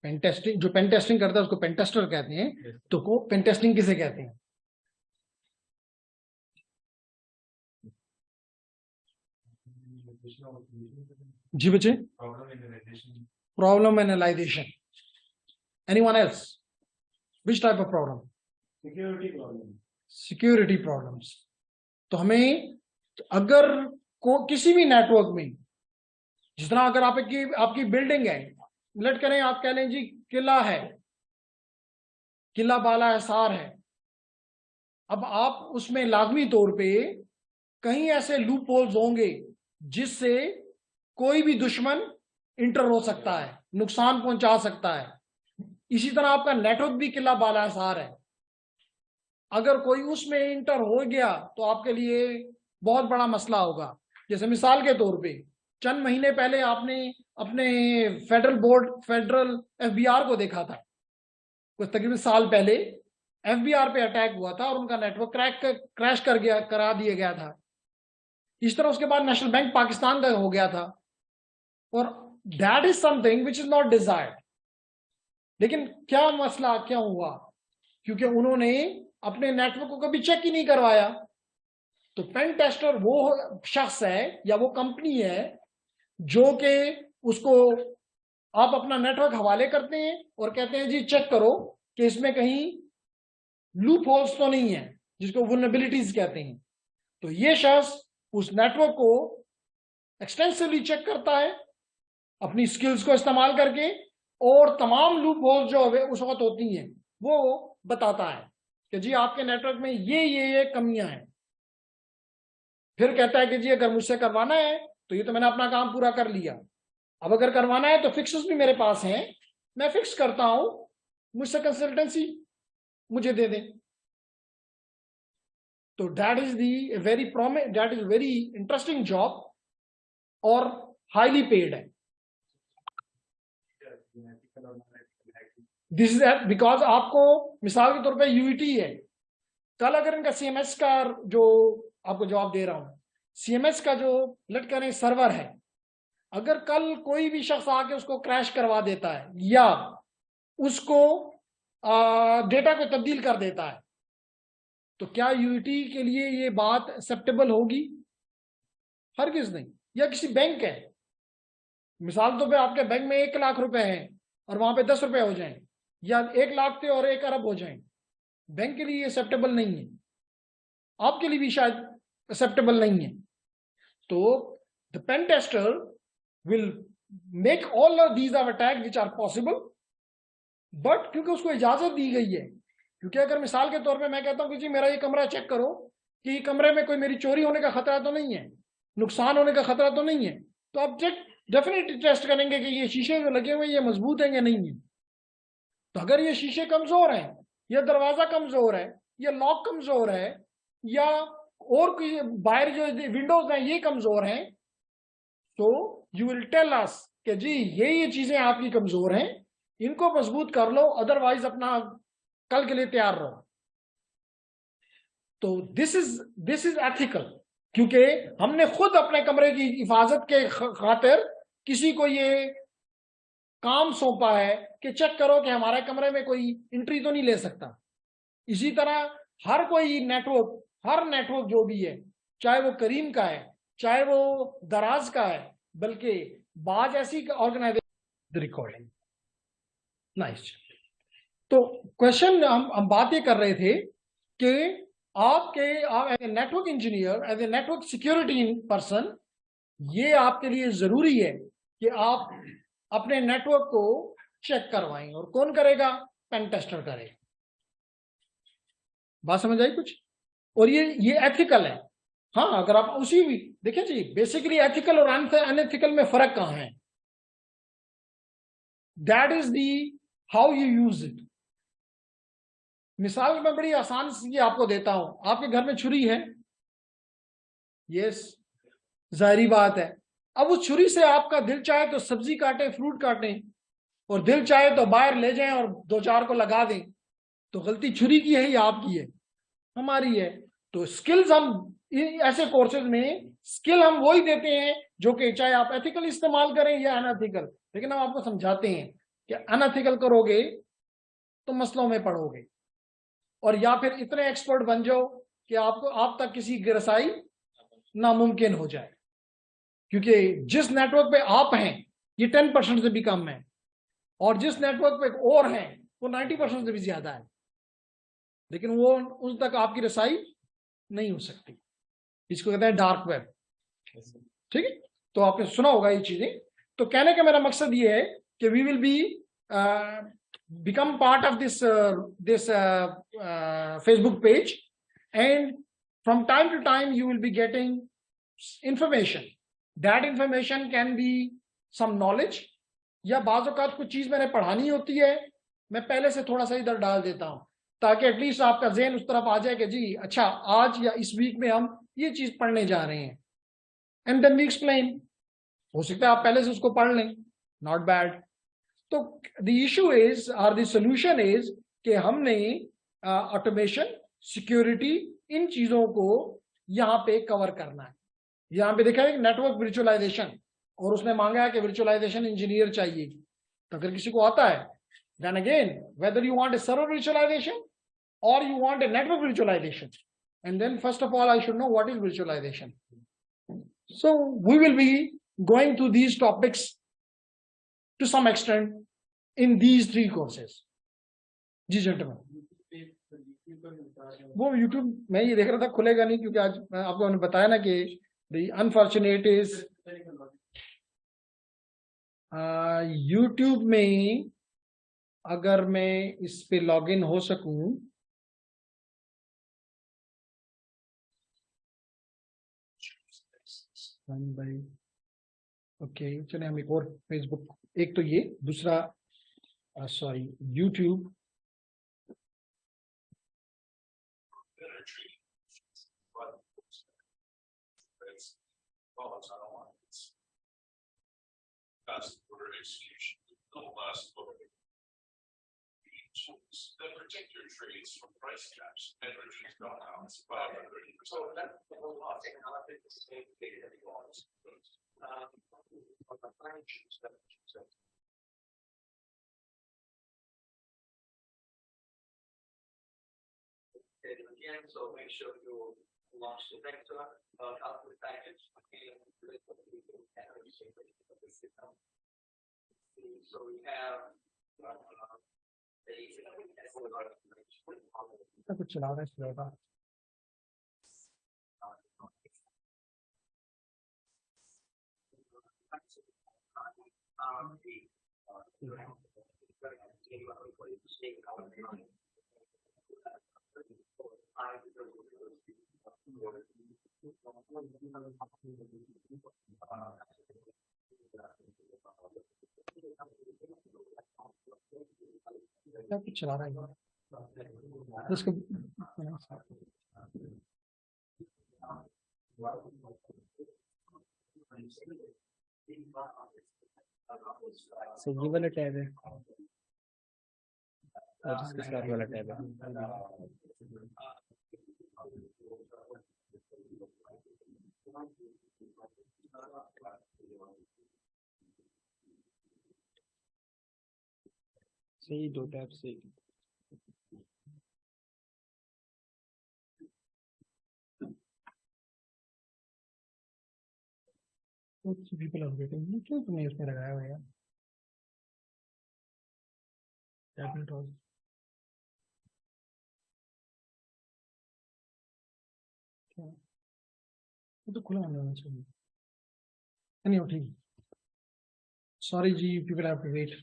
पेन टेस्टिंग, जो pen testing करता है उसको pen tester कहते हैं। तो को पेन टेस्टिंग किसे कहते हैं? जी बच्चे, problem analysation. Anyone else? Which type of problem? Security problems. तो हमें अगर किसी भी नेटवर्क में, जिस तरह अगर आपकी बिल्डिंग है, लेट करें आप कह लें जी किला है, किला बाला हिसार है, अब आप उसमें लाजमी तौर पे कहीं ऐसे लूप होल्स होंगे जिससे कोई भी दुश्मन इंटर हो सकता है, नुकसान पहुंचा सकता है। इसी तरह आपका नेटवर्क भी किला बाला हिसार है, अगर कोई उसमें इंटर हो गया तो आपके लिए बहुत बड़ा मसला होगा। जैसे मिसाल के तौर पे चंद महीने पहले आपने अपने फेडरल FBR को देखा था, कुछ तकरीबन साल पहले FBR पे अटैक हुआ था और उनका नेटवर्क क्रैश करा दिया गया था। इस तरह उसके बाद नेशनल बैंक पाकिस्तान का हो गया था, और that is something which is not desired. लेकिन क्या मसला क्या हुआ? क्योंकि उन्होंने अपने नेटवर्क को कभी चेक ही नहीं करवाया। तो पेन टेस्टर वो शख्स है या वो कंपनी है जो कि उसको आप अपना नेटवर्क हवाले करते हैं और कहते हैं जी चेक करो कि इसमें कहीं लूप होल्स तो नहीं है, जिसको वल्नरेबिलिटीज कहते हैं। तो ये शख्स उस नेटवर्क को एक्सटेंसिवली चेक करता है अपनी स्किल्स को इस्तेमाल करके, और तमाम लूप होल्स जो उस वक्त होती हैं वो बताता है कि जी आपके नेटवर्क में ये कमियां हैं। फिर कहता है कि जी अगर मुझसे करवाना है तो ये तो मैंने अपना काम पूरा कर लिया, अब अगर करवाना है तो फिक्सेस भी मेरे पास हैं, मैं फिक्स करता हूं, मुझसे कंसल्टेंसी मुझे दे दें। तो that is very interesting job और हाईली पेड है। दिस इज बिकॉज आपको मिसाल के तौर पे UET है, कल अगर इनका CMS का जो आपको जवाब दे रहा हूं, CMS का जो लेट करें सर्वर है, अगर कल कोई भी शख्स आके उसको क्रैश करवा देता है या उसको डेटा को तब्दील कर देता है, तो क्या UET के लिए ये बात एक्सेप्टेबल होगी? हरगिज नहीं। या किसी बैंक है, मिसाल तो पे आपके बैंक में 1 लाख रुपए हैं और वहां पे 10 रुपए हो जाएं, या 1 लाख थे और 1 अरब हो जाएं, बैंक के लिए ये एक्सेप्टेबल नहीं है, आपके लिए भी शायद एक्सेप्टेबल नहीं है। तो the pen tester will make all these are attack which are possible, but क्योंकि उसको इजाजत दी गई है, क्योंकि अगर मिसाल के तौर पे मैं कहता हूं कि जी मेरा ये कमरा चेक करो कि कमरे में कोई मेरी चोरी होने का खतरा तो नहीं है, नुकसान होने का खतरा तो नहीं है, तो आप डेफिनेटली टेस्ट करेंगे कि ये शीशे जो लगे हुए ये मजबूत हैं या नहीं है। तो अगर ये शीशे कमजोर हैं, या दरवाजा कमजोर है, या लॉक कमजोर है, या और कोई बाहर जो विंडोज हैं ये कमजोर हैं, तो यू विल टेल अस कि जी ये चीजें आपकी कमजोर हैं, इनको मजबूत कर लो, अदरवाइज अपना कल के लिए तैयार रहो। तो दिस इज एथिकल, क्योंकि हमने खुद अपने कमरे की हिफाजत के खातिर किसी को ये काम सौंपा है कि चेक करो कि हमारे कमरे में कोई एंट्री तो नहीं ले सकता। इसी तरह हर कोई नेटवर्क, हर नेटवर्क जो भी है, चाहे वो करीम का है, चाहे वो दराज का है, बल्कि बाज ऐसी ऑर्गेनाइजेशन रिकॉर्डिंग नाइस। तो क्वेश्चन हम बात ये कर रहे थे कि आप as a network engineer, as a network security person, ये आपके लिए जरूरी है कि आप अपने नेटवर्क को चेक करवाएं। और कौन करेगा? पेन टेस्टर करेगा। बात समझ आई कुछ? और ये एथिकल है। हाँ, अगर आप उसी भी देखिए जी, बेसिकली एथिकल और अनएथिकल में फर्क कहां है? That is the how you use it. मिसाल मैं बड़ी आसान सी आपको देता हूं। आपके घर में छुरी है, यस, जाहिरी बात है। अब उस छुरी से आपका दिल चाहे तो सब्जी काटें, फ्रूट काटें, और दिल चाहे तो बाहर ले जाएं और 2-4 को लगा दें, तो गलती छुरी की है या आपकी है? हमारी है। तो स्किल्स हम ऐसे कोर्सेज में स्किल हम वही देते हैं जो कि चाहे आप एथिकल इस्तेमाल करें या अनएथिकल, लेकिन हम आपको समझाते हैं कि अनएथिकल करोगे तो मसलों में पड़ोगे, और या फिर इतने एक्सपर्ट बन जाओ कि आपको आप तक किसी की रसाई नामुमकिन हो जाए। क्योंकि जिस नेटवर्क पे आप हैं ये 10% से भी कम है, और जिस नेटवर्क पे और हैं वो 90% से भी ज्यादा है, लेकिन वो उस तक आपकी रसाई नहीं हो सकती। इसको कहते हैं डार्क वेब। ठीक है, तो आपने सुना होगा ये चीजें। तो कहने का मेरा मकसद ये है कि we will be become part of this Facebook page, and from time to time you will be getting information. That information can be some knowledge, या बाज़ औक़ात कुछ चीज मैंने पढ़ानी होती है, मैं पहले से थोड़ा सा इधर डाल देता हूं ताकि एटलीस्ट आपका ज़हन उस तरफ आ जाए कि जी अच्छा आज या इस वीक में हम ये चीज पढ़ने जा रहे हैं, एंड देन वी एक्सप्लेन। हो सकता है आप पहले से उसको पढ़ लें, नॉट बैड। तो द इशू इज और द सोल्यूशन इज कि हमने ऑटोमेशन, सिक्योरिटी, इन चीजों को यहाँ पे कवर करना है। यहाँ पे देखा है नेटवर्क वर्चुअलाइजेशन, और उसने मांगा है कि वर्चुअलाइजेशन इंजीनियर चाहिए। तो अगर किसी को आता है, then again whether you want a server virtualization और you want a network virtualization, and then first of all I should know what is virtualization. So we will be going through these topics to some extent in these 3 courses. जी gentlemen, वो YouTube मैं ये देख रहा था खुलेगा नहीं, क्योंकि आज आपको मैंने बताया ना कि the unfortunate is YouTube में अगर मैं इस पे लॉगिन हो सकूं, ओके चलिए हम एक और फेसबुक, एक तो ये, दूसरा sorry YouTube। That protect your trades from price caps and reduce drawdowns by up to 30%. So that's the whole lot. Technology is the same data that you always use. Again, so make sure you launch the vector output package. So we have कुछ चला रहा है इसलिए होगा। क्या कुछ चला रहा है इसको। ये वाला टैब है और जिसके साथ वाला टैब है। सही, दो टैब से पीपल आर वेटिंग। क्यों तुमने इसमें लगाया हुआ है? टैबलेट और क्या वो तो खुला होना चाहिए। नहीं हो ठीक। सॉरी जी, पीपल हैव टू वेट।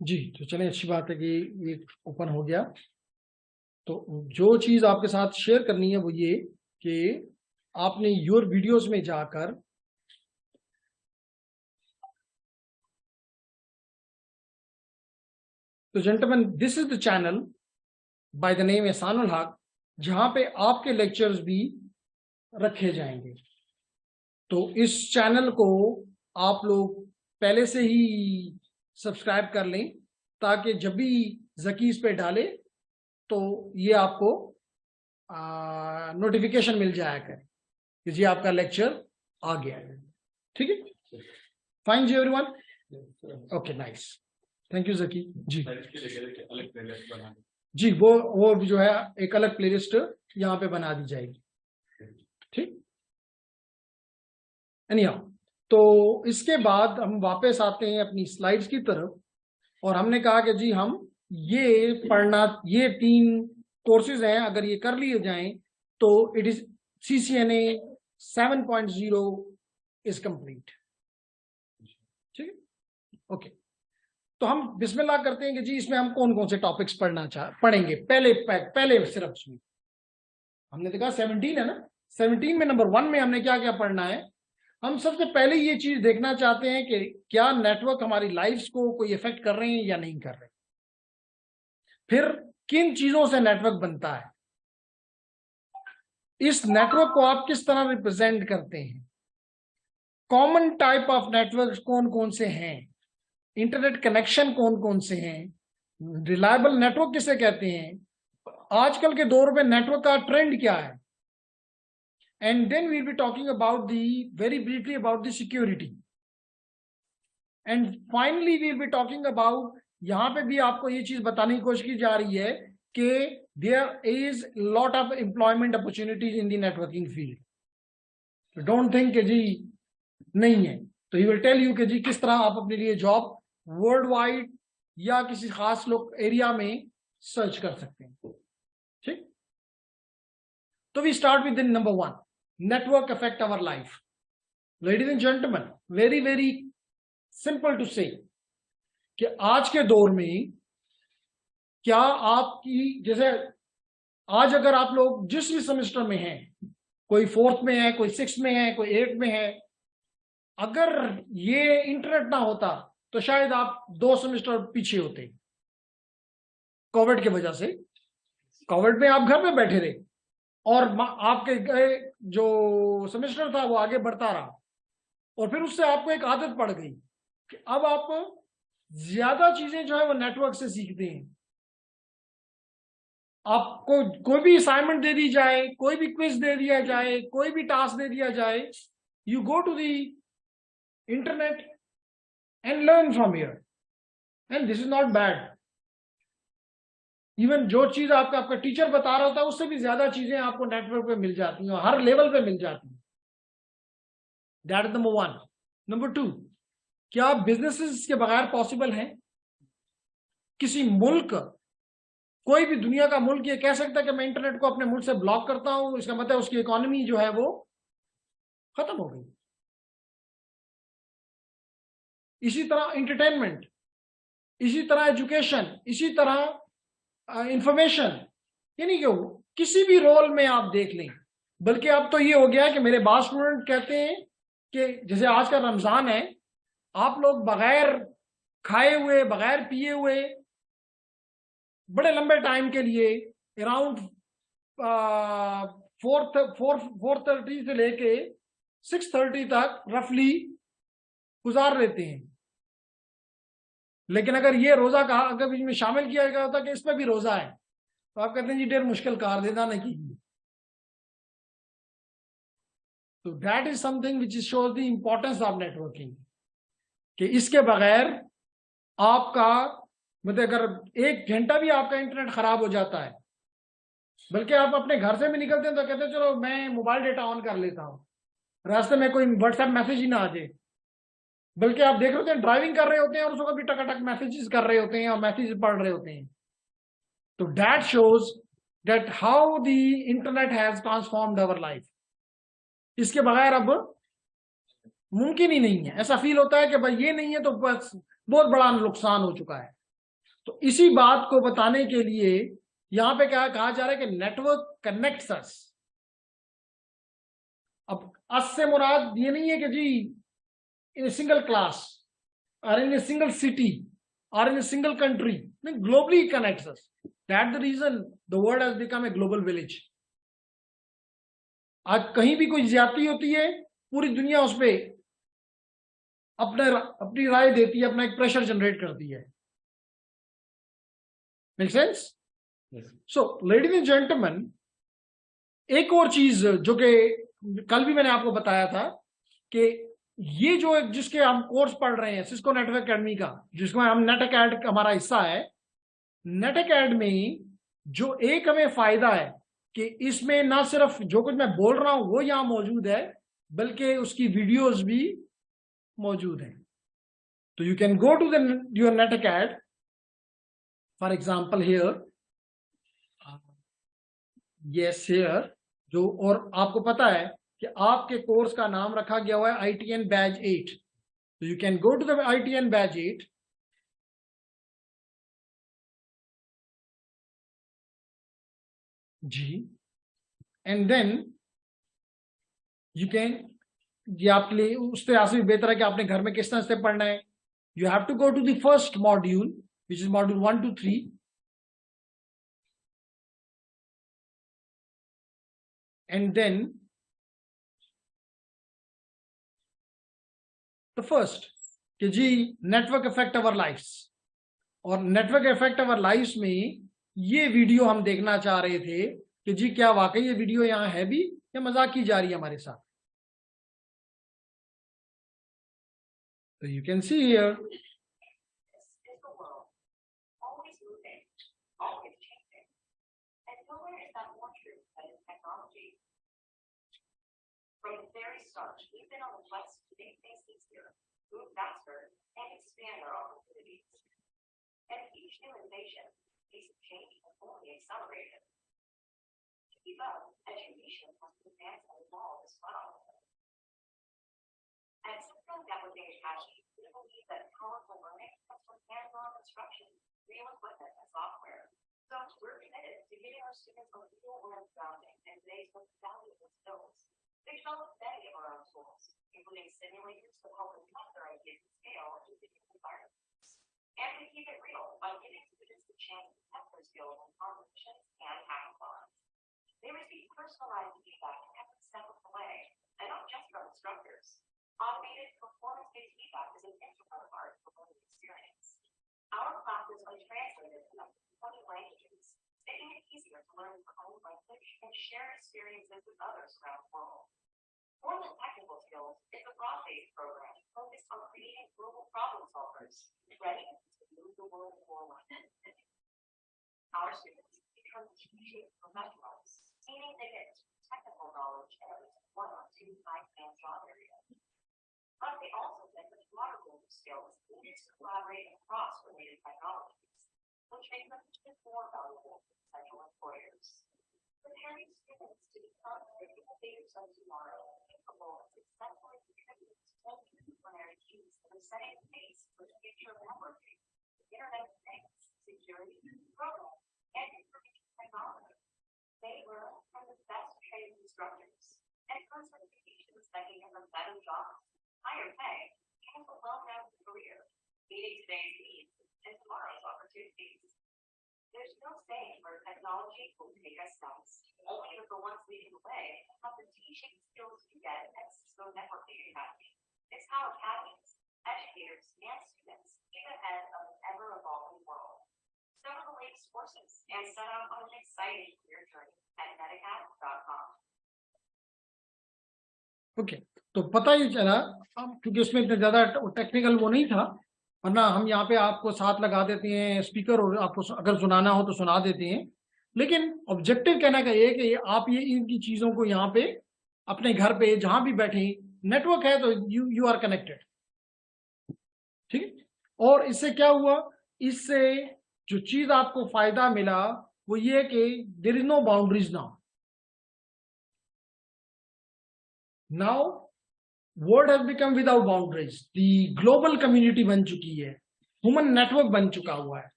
जी तो चलें, अच्छी बात है कि ये ओपन हो गया। तो जो चीज आपके साथ शेयर करनी है वो ये कि आपने योर वीडियोस में जाकर तो gentleman, this is the channel by the name Ehsanul हक, जहां पे आपके लेक्चर्स भी रखे जाएंगे। तो इस चैनल को आप लोग पहले से ही सब्सक्राइब कर लें ताकि जब भी जकी इस पे डाले तो ये आपको नोटिफिकेशन मिल जाया करे कि जी आपका लेक्चर आ गया है। ठीक है, फाइन जी everyone. Okay nice, thank you Zaki ji. जी वो जो है एक अलग प्लेलिस्ट यहाँ पे बना दी जाएगी। ठीक, एनीहाउ, तो इसके बाद हम वापस आते हैं अपनी स्लाइड्स की तरफ। और हमने कहा कि जी हम ये पढ़ना, ये 3 कोर्सेज हैं, अगर ये कर लिए जाएं तो it is CCNA 7.0 is complete. ठीक है, ओके। तो हम बिस्मिल्लाह करते हैं कि जी इसमें हम कौन कौन से टॉपिक्स पढ़ेंगे। पहले सिर्फ उसमें हमने देखा 17 है ना, 17 में नंबर 1 में हमने क्या क्या पढ़ना है। हम सबसे पहले ये चीज देखना चाहते हैं कि क्या नेटवर्क हमारी लाइफ्स को कोई इफेक्ट कर रहे हैं या नहीं कर रहे। फिर किन चीजों से नेटवर्क बनता है, इस नेटवर्क को आप किस तरह रिप्रेजेंट करते हैं, कॉमन टाइप ऑफ नेटवर्क कौन कौन से हैं, इंटरनेट कनेक्शन कौन कौन से हैं, रिलायबल नेटवर्क किसे कहते हैं, आजकल के दौर में नेटवर्क का ट्रेंड क्या है, and then we'll be talking about very briefly about the security, and finally we'll be talking about, यहाँ पे भी आपको ये चीज बताने की कोशिश की जा रही है कि there is lot of employment opportunities in the networking field. So don't think कि जी नहीं है, तो he will tell you कि जी किस तरह आप अपने लिए जॉब वर्ल्ड वाइड या किसी खास एरिया में सर्च कर सकते हैं। ठीक, तो we start with the number 1, network affect our life. Ladies and gentlemen, very very simple to say कि आज के दौर में क्या आपकी, जैसे आज अगर आप लोग जिस भी सेमेस्टर में हैं, कोई 4th में है, कोई 6th में है, कोई 8th में है, अगर ये इंटरनेट ना होता तो शायद आप 2 सेमेस्टर पीछे होते। कोविड की वजह से, कोविड में आप घर में बैठे रहे और आपके जो सेमेस्टर था वो आगे बढ़ता रहा, और फिर उससे आपको एक आदत पड़ गई कि अब आप ज्यादा चीजें जो है वो नेटवर्क से सीखते हैं। आपको कोई भी असाइनमेंट दे दी जाए, कोई भी क्विज दे दिया जाए, कोई भी टास्क दे दिया जाए, you go to the internet and learn from here, and this is not bad. Even जो चीज आपका टीचर बता रहा होता है उससे भी ज्यादा चीजें आपको नेटवर्क पे मिल जाती हैं, हर लेवल पे मिल जाती हैं। That is number 1। नंबर 2, क्या बिजनेसेस के बगैर पॉसिबल है? किसी मुल्क, कोई भी दुनिया का मुल्क ये कह सकता है कि मैं इंटरनेट को अपने मुल्क से ब्लॉक करता हूं, इसका मतलब उसकी इकोनॉमी जो है वो खत्म हो गई। इसी तरह इंटरटेनमेंट, इसी तरह एजुकेशन, इसी तरह इंफॉर्मेशन, यानी कि किसी भी रोल में आप देख लें। बल्कि अब तो ये हो गया है कि मेरे बाद स्टूडेंट कहते हैं कि जैसे आज का रमजान है, आप लोग बगैर खाए हुए, बगैर पिए हुए बड़े लंबे टाइम के लिए अराउंड 4:30 से लेके 6:30 तक रफली गुजार लेते हैं। लेकिन अगर ये रोजा का अगर इसमें शामिल किया गया होता कि इस पर भी रोजा है, तो आप कहते हैं जी ढेर मुश्किल कार देना नहीं कीजिए। तो that is something which is shows the importance of networking, कि इसके बगैर आपका मतलब अगर 1 घंटा भी आपका इंटरनेट खराब हो जाता है, बल्कि आप अपने घर से भी निकलते हैं तो कहते हैं चलो मैं मोबाइल डेटा ऑन कर लेता हूँ, रास्ते में कोई व्हाट्सएप मैसेज ही ना आ जाए। बल्कि आप देख रहे होते हैं ड्राइविंग कर रहे होते हैं और उसको कभी टकाटक मैसेजेस कर रहे होते हैं और मैसेज पढ़ रहे होते हैं। तो that shows that how the internet has transformed our life. इसके बगैर अब मुमकिन ही नहीं है। ऐसा फील होता है कि भाई ये नहीं है तो बस बहुत बड़ा नुकसान हो चुका है। तो इसी बात को बताने के लिए यहां पे क्या कहा जा रहा है कि नेटवर्क कनेक्ट्स अस। अब अस से मुराद ये नहीं है कि जी इन ए सिंगल क्लास और इन ए सिंगल सिटी और इन ए सिंगल कंट्री, नहीं, globally connects us. That the reason the world has become a global village. आज कहीं भी कोई ज्यादती होती है, पूरी दुनिया उस पर अपनी राय देती है, अपना एक प्रेशर जनरेट करती है। Make sense? So ladies and gentleman, एक और चीज जो कि कल भी मैंने आपको बताया था कि ये जो जिसके हम कोर्स पढ़ रहे हैं सिस्को नेटवर्क एकेडमी का, जिसमें हम नेट अकेड हमारा हिस्सा है, नेट अकेड में जो एक हमें फायदा है कि इसमें ना सिर्फ जो कुछ मैं बोल रहा हूं वो यहां मौजूद है, बल्कि उसकी वीडियोस भी मौजूद हैं। तो you can go to the your NetAcad, for example here, yes here, जो, और आपको पता है कि आपके कोर्स का नाम रखा गया हुआ है ITN बैच 8। तो you can go to the ITN batch 8, जी, एंड देन यू कैन, ये आपके लिए उस तरह से भी बेहतर है कि आपने घर में किस तरह से पढ़ना है। You have to go to the first module which is module 1 to 3, and then the first कि जी नेटवर्क इफेक्ट अवर लाइफ्स। और नेटवर्क इफेक्ट अवर लाइफ्स में ये वीडियो हम देखना चाह रहे थे कि जी क्या वाकई ये वीडियो यहाँ है भी या मजाक की जा रही है हमारे साथ। तो you can see here, From the very start, we've been on the quest to make things easier, move faster, and expand our opportunities. And each new innovation, pace of change has only accelerated. To keep up, education must advance and evolve as well. At Cisco Networking Academy, we believe that powerful learning comes from hands-on instruction, real equipment, and software. So we're committed to giving our students a real-world grounding in today's most valuable skills. They develop many of our own tools, including simulators that help them test their ideas at scale in different environments. And we keep it real by giving students the chance to test their skills in competitions and hackathons. They receive personalized feedback every step of the way, and not just from instructors. Automated, performance-based feedback is an integral part of the learning experience. Our classes are translated into 20 languages, making it easier to learn your own language and share experiences with others around the world. More than technical skills, it's a broad-based program focused on creating global problem solvers, ready to move the world forward. Our students become teaching professionals, meaning they get technical knowledge in at least one or two high-demand job areas. But they also get the broader range of skills needed to collaborate across related technologies, which makes them even more valuable for potential employers. Preparing students to become the innovators of tomorrow, capable of successfully contributing to multidisciplinary teams that are setting the pace for the future of networking, Internet of Things, security, programming, and information technology. They learn from the best trained instructors and earn certifications that give them better jobs, higher pay, and a well-rounded career, meeting today's needs and tomorrow's opportunities. There's no saying where technology will take us next, only if the ones leading the way have the teaching skills you get at Cisco Networking Academy. It's how academies, educators, and students get ahead of an ever-evolving world. So the latest courses and set out on an exciting career journey at netacad.com. Okay तो पता ही चला, क्योंकि इसमें इतना ज्यादा technical वो नहीं था, वरना हम यहाँ पे आपको साथ लगा देते हैं स्पीकर और आपको अगर सुनाना हो तो सुना देते हैं। लेकिन ऑब्जेक्टिव कहने का ये कि आप ये इनकी चीजों को यहाँ पे अपने घर पे जहां भी बैठे, नेटवर्क है तो यू आर कनेक्टेड, ठीक है। और इससे क्या हुआ, इससे जो चीज आपको फायदा मिला वो ये कि there is no boundaries now world has become without boundaries. The global community बन चुकी है, ह्यूमन नेटवर्क बन चुका हुआ है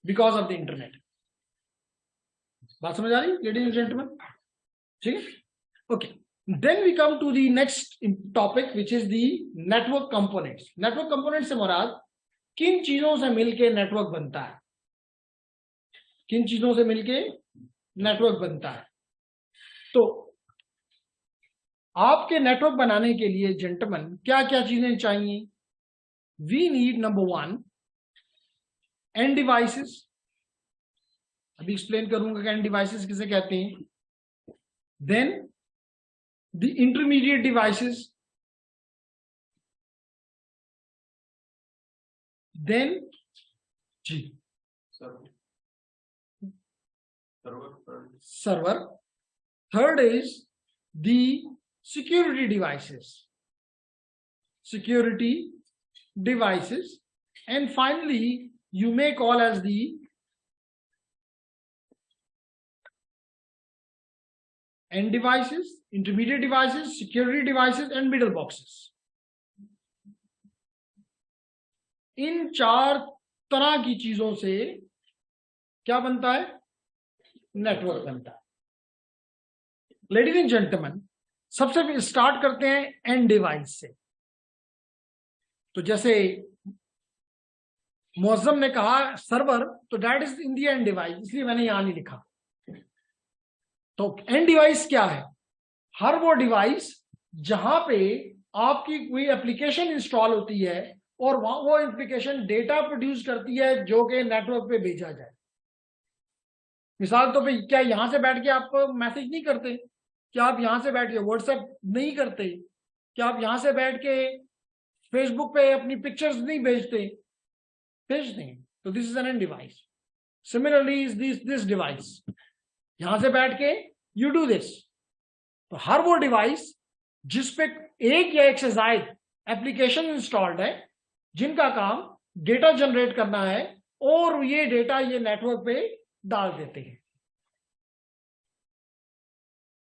बिकॉज ऑफ द इंटरनेट। बात समझ आ रही लेडीज एंड जेंटलमैन, ठीक है। Okay, then we come to the next topic which is the network components. Network component से मुराद किन चीजों से मिलके नेटवर्क बनता है, किन चीजों से मिलके नेटवर्क बनता है। तो आपके नेटवर्क बनाने के लिए जेंटलमैन क्या क्या चीजें चाहिए। We need number 1 end devices. अभी एक्सप्लेन करूंगा कि एंड डिवाइसेस किसे कहते हैं। Then the intermediate devices, then जी server. Third is the security devices. And finally, you may call as the end devices, intermediate devices, security devices, and middle boxes. इन 4 तरह की चीजों से क्या बनता है, नेटवर्क बनता है। लेडीज एंड जेंटलमैन, सबसे स्टार्ट करते हैं एंड डिवाइस से। तो जैसे मुअज्जम ने कहा सर्वर, तो that is in the and device, इसलिए मैंने यहां नहीं लिखा। तो एंड डिवाइस क्या है, हर वो डिवाइस जहां पे आपकी कोई एप्लीकेशन इंस्टॉल होती है और वहां वो एप्लीकेशन डेटा प्रोड्यूस करती है जो कि नेटवर्क पे भेजा जाए। मिसाल तो भाई, क्या यहां से बैठ के आप मैसेज नहीं करते, क्या आप यहां से बैठ के व्हाट्सएप नहीं करते, क्या आप यहां से बैठ के फेसबुक पे अपनी पिक्चर्स नहीं भेजते हैं। तो this is an and device. Similarly is this device, यहां से बैठ के यू डू दिस। तो हर वो डिवाइस जिसपे एक या एक से ज्यादा एप्लीकेशन इंस्टॉल्ड है जिनका काम डेटा जनरेट करना है और ये डेटा ये नेटवर्क पे डाल देते हैं।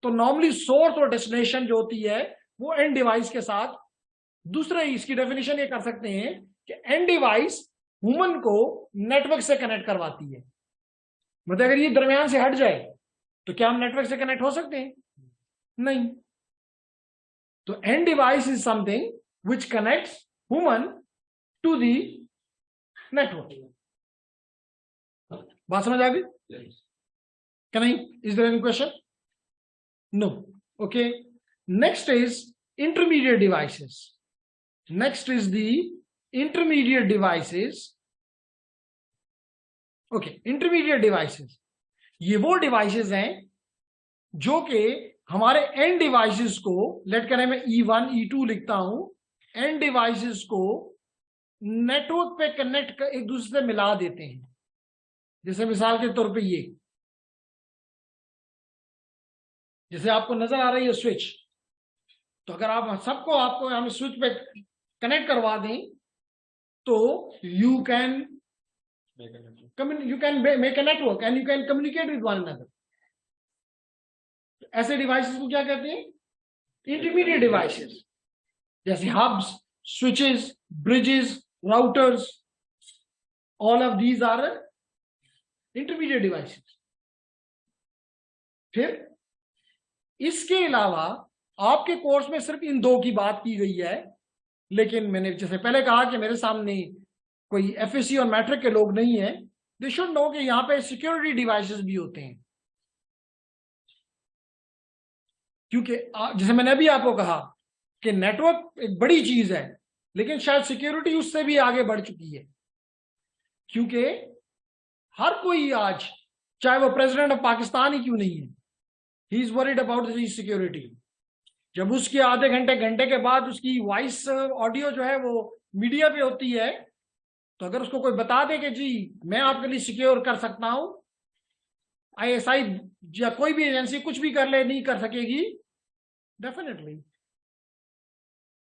तो नॉर्मली सोर्स और डेस्टिनेशन जो होती है वो एंड डिवाइस के साथ। दूसरे इसकी डेफिनेशन ये कर सकते हैं कि एंड डिवाइस ह्यूमन को नेटवर्क से कनेक्ट करवाती है। मतलब अगर ये दरमियान से हट जाए तो क्या हम नेटवर्क से कनेक्ट हो सकते हैं? नहीं। तो end device is something which connects human to the network. बात समझ आ गई? Can I? Is there any question? No. Okay. Next is intermediate devices. Next is the intermediate devices. Okay. Intermediate devices. ये वो डिवाइसेस हैं जो कि हमारे end devices को, लेट करें मैं E1 E2 लिखता हूं, एंड डिवाइसेस को नेटवर्क पे कनेक्ट कर एक दूसरे से मिला देते हैं। जैसे मिसाल के तौर पे ये, जैसे आपको नजर आ रही है स्विच, तो अगर आप सबको आपको हम स्विच पे कनेक्ट करवा दें तो you can make a network and you can communicate with one another. ऐसे डिवाइसेस को क्या कहते हैं? इंटरमीडिएट डिवाइसेस, जैसे hubs, switches, bridges, routers, all of these are intermediate devices. फिर इसके अलावा आपके कोर्स में सिर्फ इन दो की बात की गई है, लेकिन मैंने जैसे पहले कहा कि मेरे सामने कोई एफएससी और मैट्रिक के लोग नहीं है, दे शुड नो कि यहां पे सिक्योरिटी डिवाइसेस भी होते हैं। क्योंकि जैसे मैंने अभी आपको कहा कि नेटवर्क एक बड़ी चीज है, लेकिन शायद सिक्योरिटी उससे भी आगे बढ़ चुकी है। क्योंकि हर कोई आज, चाहे वो प्रेसिडेंट ऑफ पाकिस्तान ही क्यों नहीं है, he is worried about the security. जब उसके आधे घंटे के बाद उसकी वॉइस ऑडियो जो है वो मीडिया पे होती है, तो अगर उसको कोई बता दे कि जी मैं आपके लिए सिक्योर कर सकता हूं, ISI या कोई भी एजेंसी कुछ भी कर ले, नहीं कर सकेगी, definitely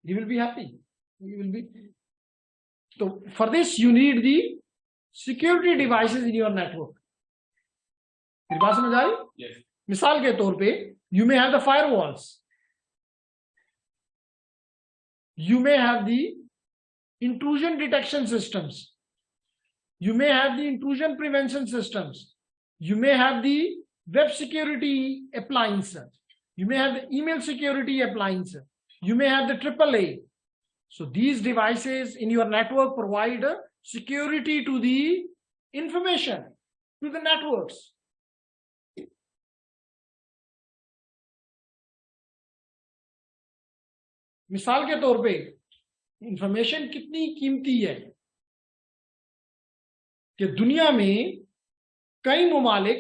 he will be happy, he will be. तो for this you need the security devices in your network. मेरी बात समझ आ रही? Yes. मिसाल के तौर पे you may have the firewalls, you may have the intrusion detection systems, you may have the intrusion prevention systems, you may have the web security appliance, you may have the email security appliance, you may have the AAA. So these devices in your network provide security to the information, to the networks. मिसाल के तौर पे information कितनी कीमती है कि दुनिया में कई ममालिक,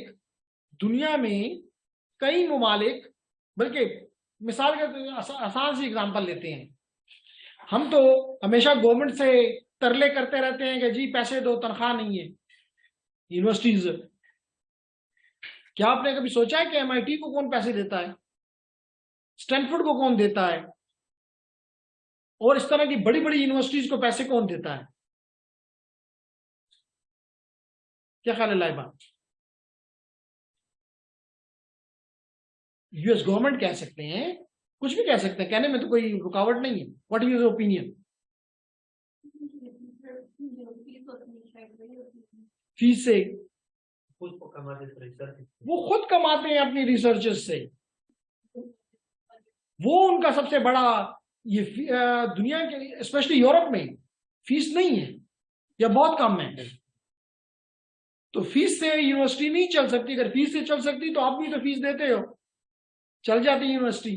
बल्कि मिसाल के आसान सी एग्जांपल लेते हैं, हम तो हमेशा गवर्नमेंट से तरले करते रहते हैं कि जी पैसे दो, तनख्वाह नहीं है। यूनिवर्सिटीज, क्या आपने कभी सोचा है कि MIT को कौन पैसे देता है, स्टैनफोर्ड को कौन देता है, और इस तरह की बड़ी बड़ी यूनिवर्सिटीज को पैसे कौन देता है? क्या ख्याल है लाइबा? US गवर्नमेंट कह सकते हैं, कुछ भी कह सकते हैं, कहने में तो कोई रुकावट नहीं है। What is your opinion? Fees से वो खुद कमाते हैं अपनी रिसर्चेस से, वो उनका सबसे बड़ा, ये दुनिया के स्पेशली यूरोप में फीस नहीं है या बहुत कम है। तो फीस से यूनिवर्सिटी नहीं चल सकती। अगर फीस से चल सकती तो आप भी तो फीस देते हो, चल जाती university.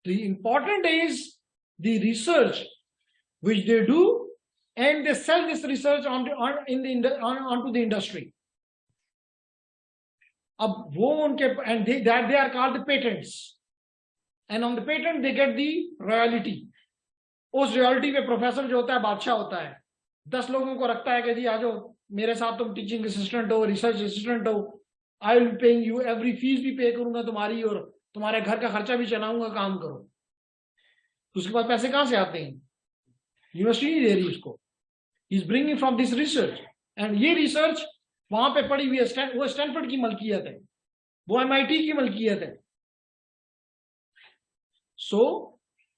The important is the research which they do and they sell this research on to the industry. अब वो उनके and they are called the patents, and on the patent they get the royalty. उस royalty पे professor जो होता है बादशाह होता है, 10 लोगों को रखता है कि जी आ जाओ मेरे साथ, तुम टीचिंग असिस्टेंट हो, रिसर्च असिस्टेंट हो, I will paying you every, fees भी पे करूंगा तुम्हारी और तुम्हारे घर का खर्चा भी चलाऊंगा, काम करो। तो उसके बाद पैसे कहां से आते हैं? यूनिवर्सिटी नहीं दे रही उसको, is bringing from this research. And ये रिसर्च वहां पे पड़ी हुई है, वो स्टैनफोर्ड की मलकियत है, वो MIT की मलकियत है। सो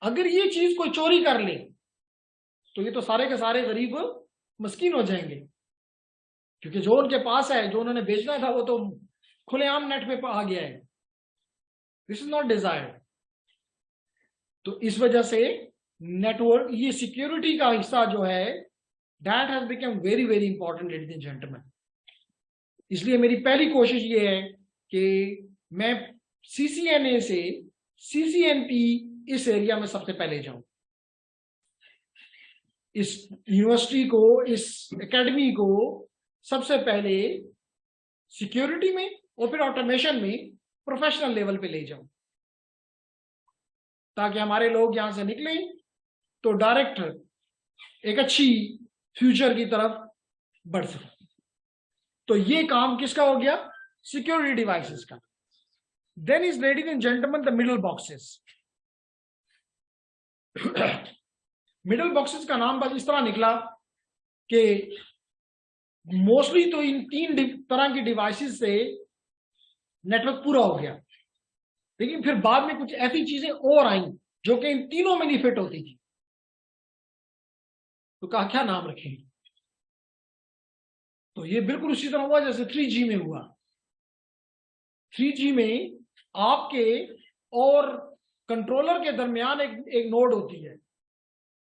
अगर ये चीज कोई चोरी कर ले तो ये तो सारे के सारे गरीब मस्कीन हो जाएंगे। क्योंकि जो उनके पास है, जो उन्होंने बेचना था, वो तो खुलेआम नेट पे आ गया है। This is not desired. तो इस वजह से नेटवर्क, ये सिक्योरिटी का हिस्सा जो है, that has become very very important ladies and gentleman. इसलिए मेरी पहली कोशिश ये है कि मैं CCNA से CCNP इस एरिया में सबसे पहले जाऊं, इस यूनिवर्सिटी को, इस एकेडमी को सबसे पहले सिक्योरिटी में और फिर ऑटोमेशन में प्रोफेशनल लेवल पे ले जाऊं, ताकि हमारे लोग यहां से निकलें तो डायरेक्ट एक अच्छी फ्यूचर की तरफ बढ़ सके। तो ये काम किसका हो गया? सिक्योरिटी डिवाइसेस का। Then is ladies and gentleman the middle boxes. Middle boxes का नाम बस इस तरह निकला कि मोस्टली तो इन 3 तरह की डिवाइसेस से नेटवर्क पूरा हो गया, लेकिन फिर बाद में कुछ ऐसी चीजें और आई जो कि इन तीनों में नहीं फिट होती थी। तो कहा क्या नाम रखें? तो ये बिल्कुल उसी तरह हुआ जैसे 3G में हुआ। 3G में आपके और कंट्रोलर के दरमियान एक नोड होती है,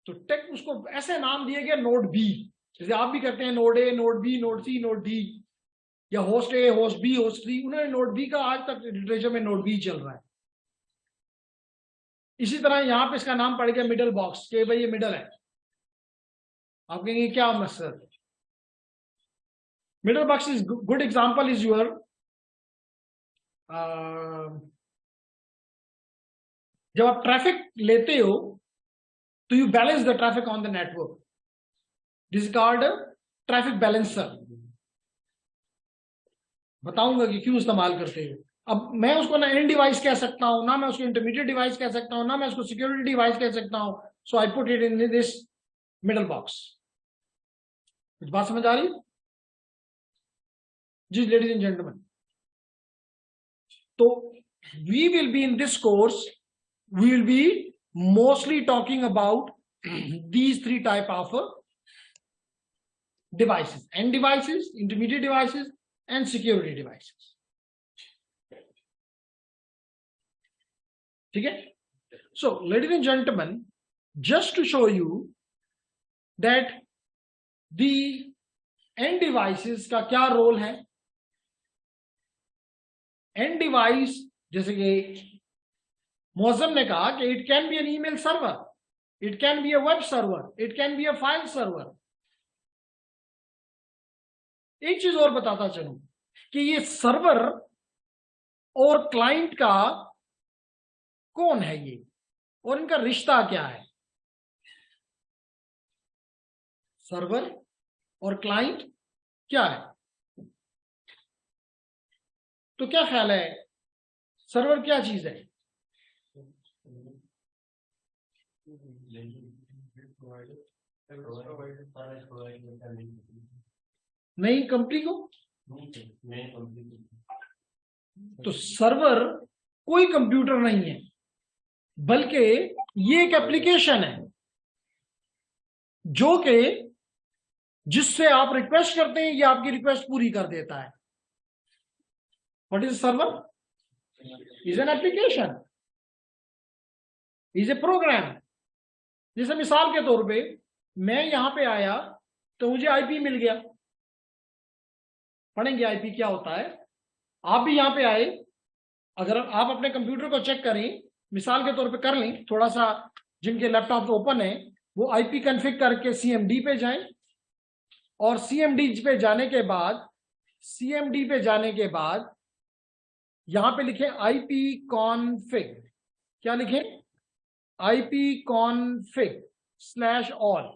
तो टेक उसको ऐसे नाम दिया गया नोड बी। जैसे आप भी करते हैं node A, node B, node C, node D, या host A, host B, host C. उन्होंने नोड बी का आज तक लिटरेचर में नोड बी चल रहा है। इसी तरह यहां पे इसका नाम पड़ गया मिडल बॉक्स, के भाई ये मिडल है। आप कहेंगे क्या मकसद? Middle box is good example is your जब आप ट्रैफिक लेते हो तो you balance the traffic on the network, this is called traffic balancer. बताऊंगा कि क्यों इस्तेमाल करते हैं। अब मैं उसको ना एंड डिवाइस कह सकता हूं, ना मैं उसको इंटरमीडिएट डिवाइस कह सकता हूं, ना मैं उसको सिक्योरिटी डिवाइस कह सकता हूं। So I put it in this middle box. कुछ बात समझ आ रही? जी लेडीज एंड जेंटलमैन, तो we will be in this course, we will be mostly talking about these 3 type of devices: end devices, intermediate devices, and security devices. ठीक है? So ladies and gentlemen, just to show you that the end devices का क्या role है। end device जैसे कि मौजम ने कहा कि it can be an email server, it can be a web server, it can be a file server. एक चीज और बताता चलूं कि ये सर्वर और क्लाइंट का कौन है ये, और इनका रिश्ता क्या है। सर्वर और क्लाइंट क्या है? तो क्या ख्याल है, सर्वर क्या चीज है? नई कंपनी को? तो सर्वर कोई कंप्यूटर नहीं है, बल्कि ये एक एप्लीकेशन है जो कि जिससे आप रिक्वेस्ट करते हैं, ये आपकी रिक्वेस्ट पूरी कर देता है। What is server? Is an application, is a program. जैसे मिसाल के तौर पे मैं यहां पे आया तो मुझे आईपी मिल गया। पढ़ेंगे आईपी क्या होता है। आप भी यहां पे आए, अगर आप अपने कंप्यूटर को चेक करें, मिसाल के तौर पे कर लें, थोड़ा सा जिनके लैपटॉप ओपन है वो आईपी कॉन्फ़िग करके CMD पे जाएं, और CMD पे जाने के बाद यहां पे लिखें IP config। क्या लिखें? IP config/all।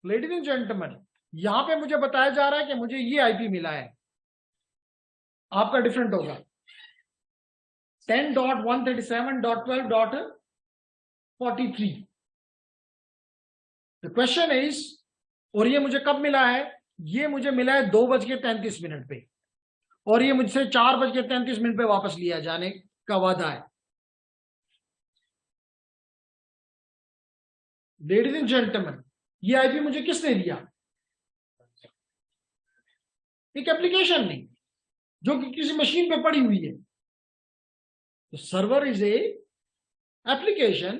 Ladies and gentleman, यहां पे मुझे बताया जा रहा है कि मुझे ये आईपी मिला है, आपका डिफरेंट होगा 10.137.12.43। द क्वेश्चन इज, और ये मुझे कब मिला है? ये मुझे मिला है 2:33 पे, और ये मुझसे 4:33 पे वापस लिया जाने का वादा है। लेडीज एंड जेंटलमैन, ये आईपी मुझे किसने दिया? एक एप्लीकेशन नहीं जो कि किसी मशीन पे पड़ी हुई है। तो server is a application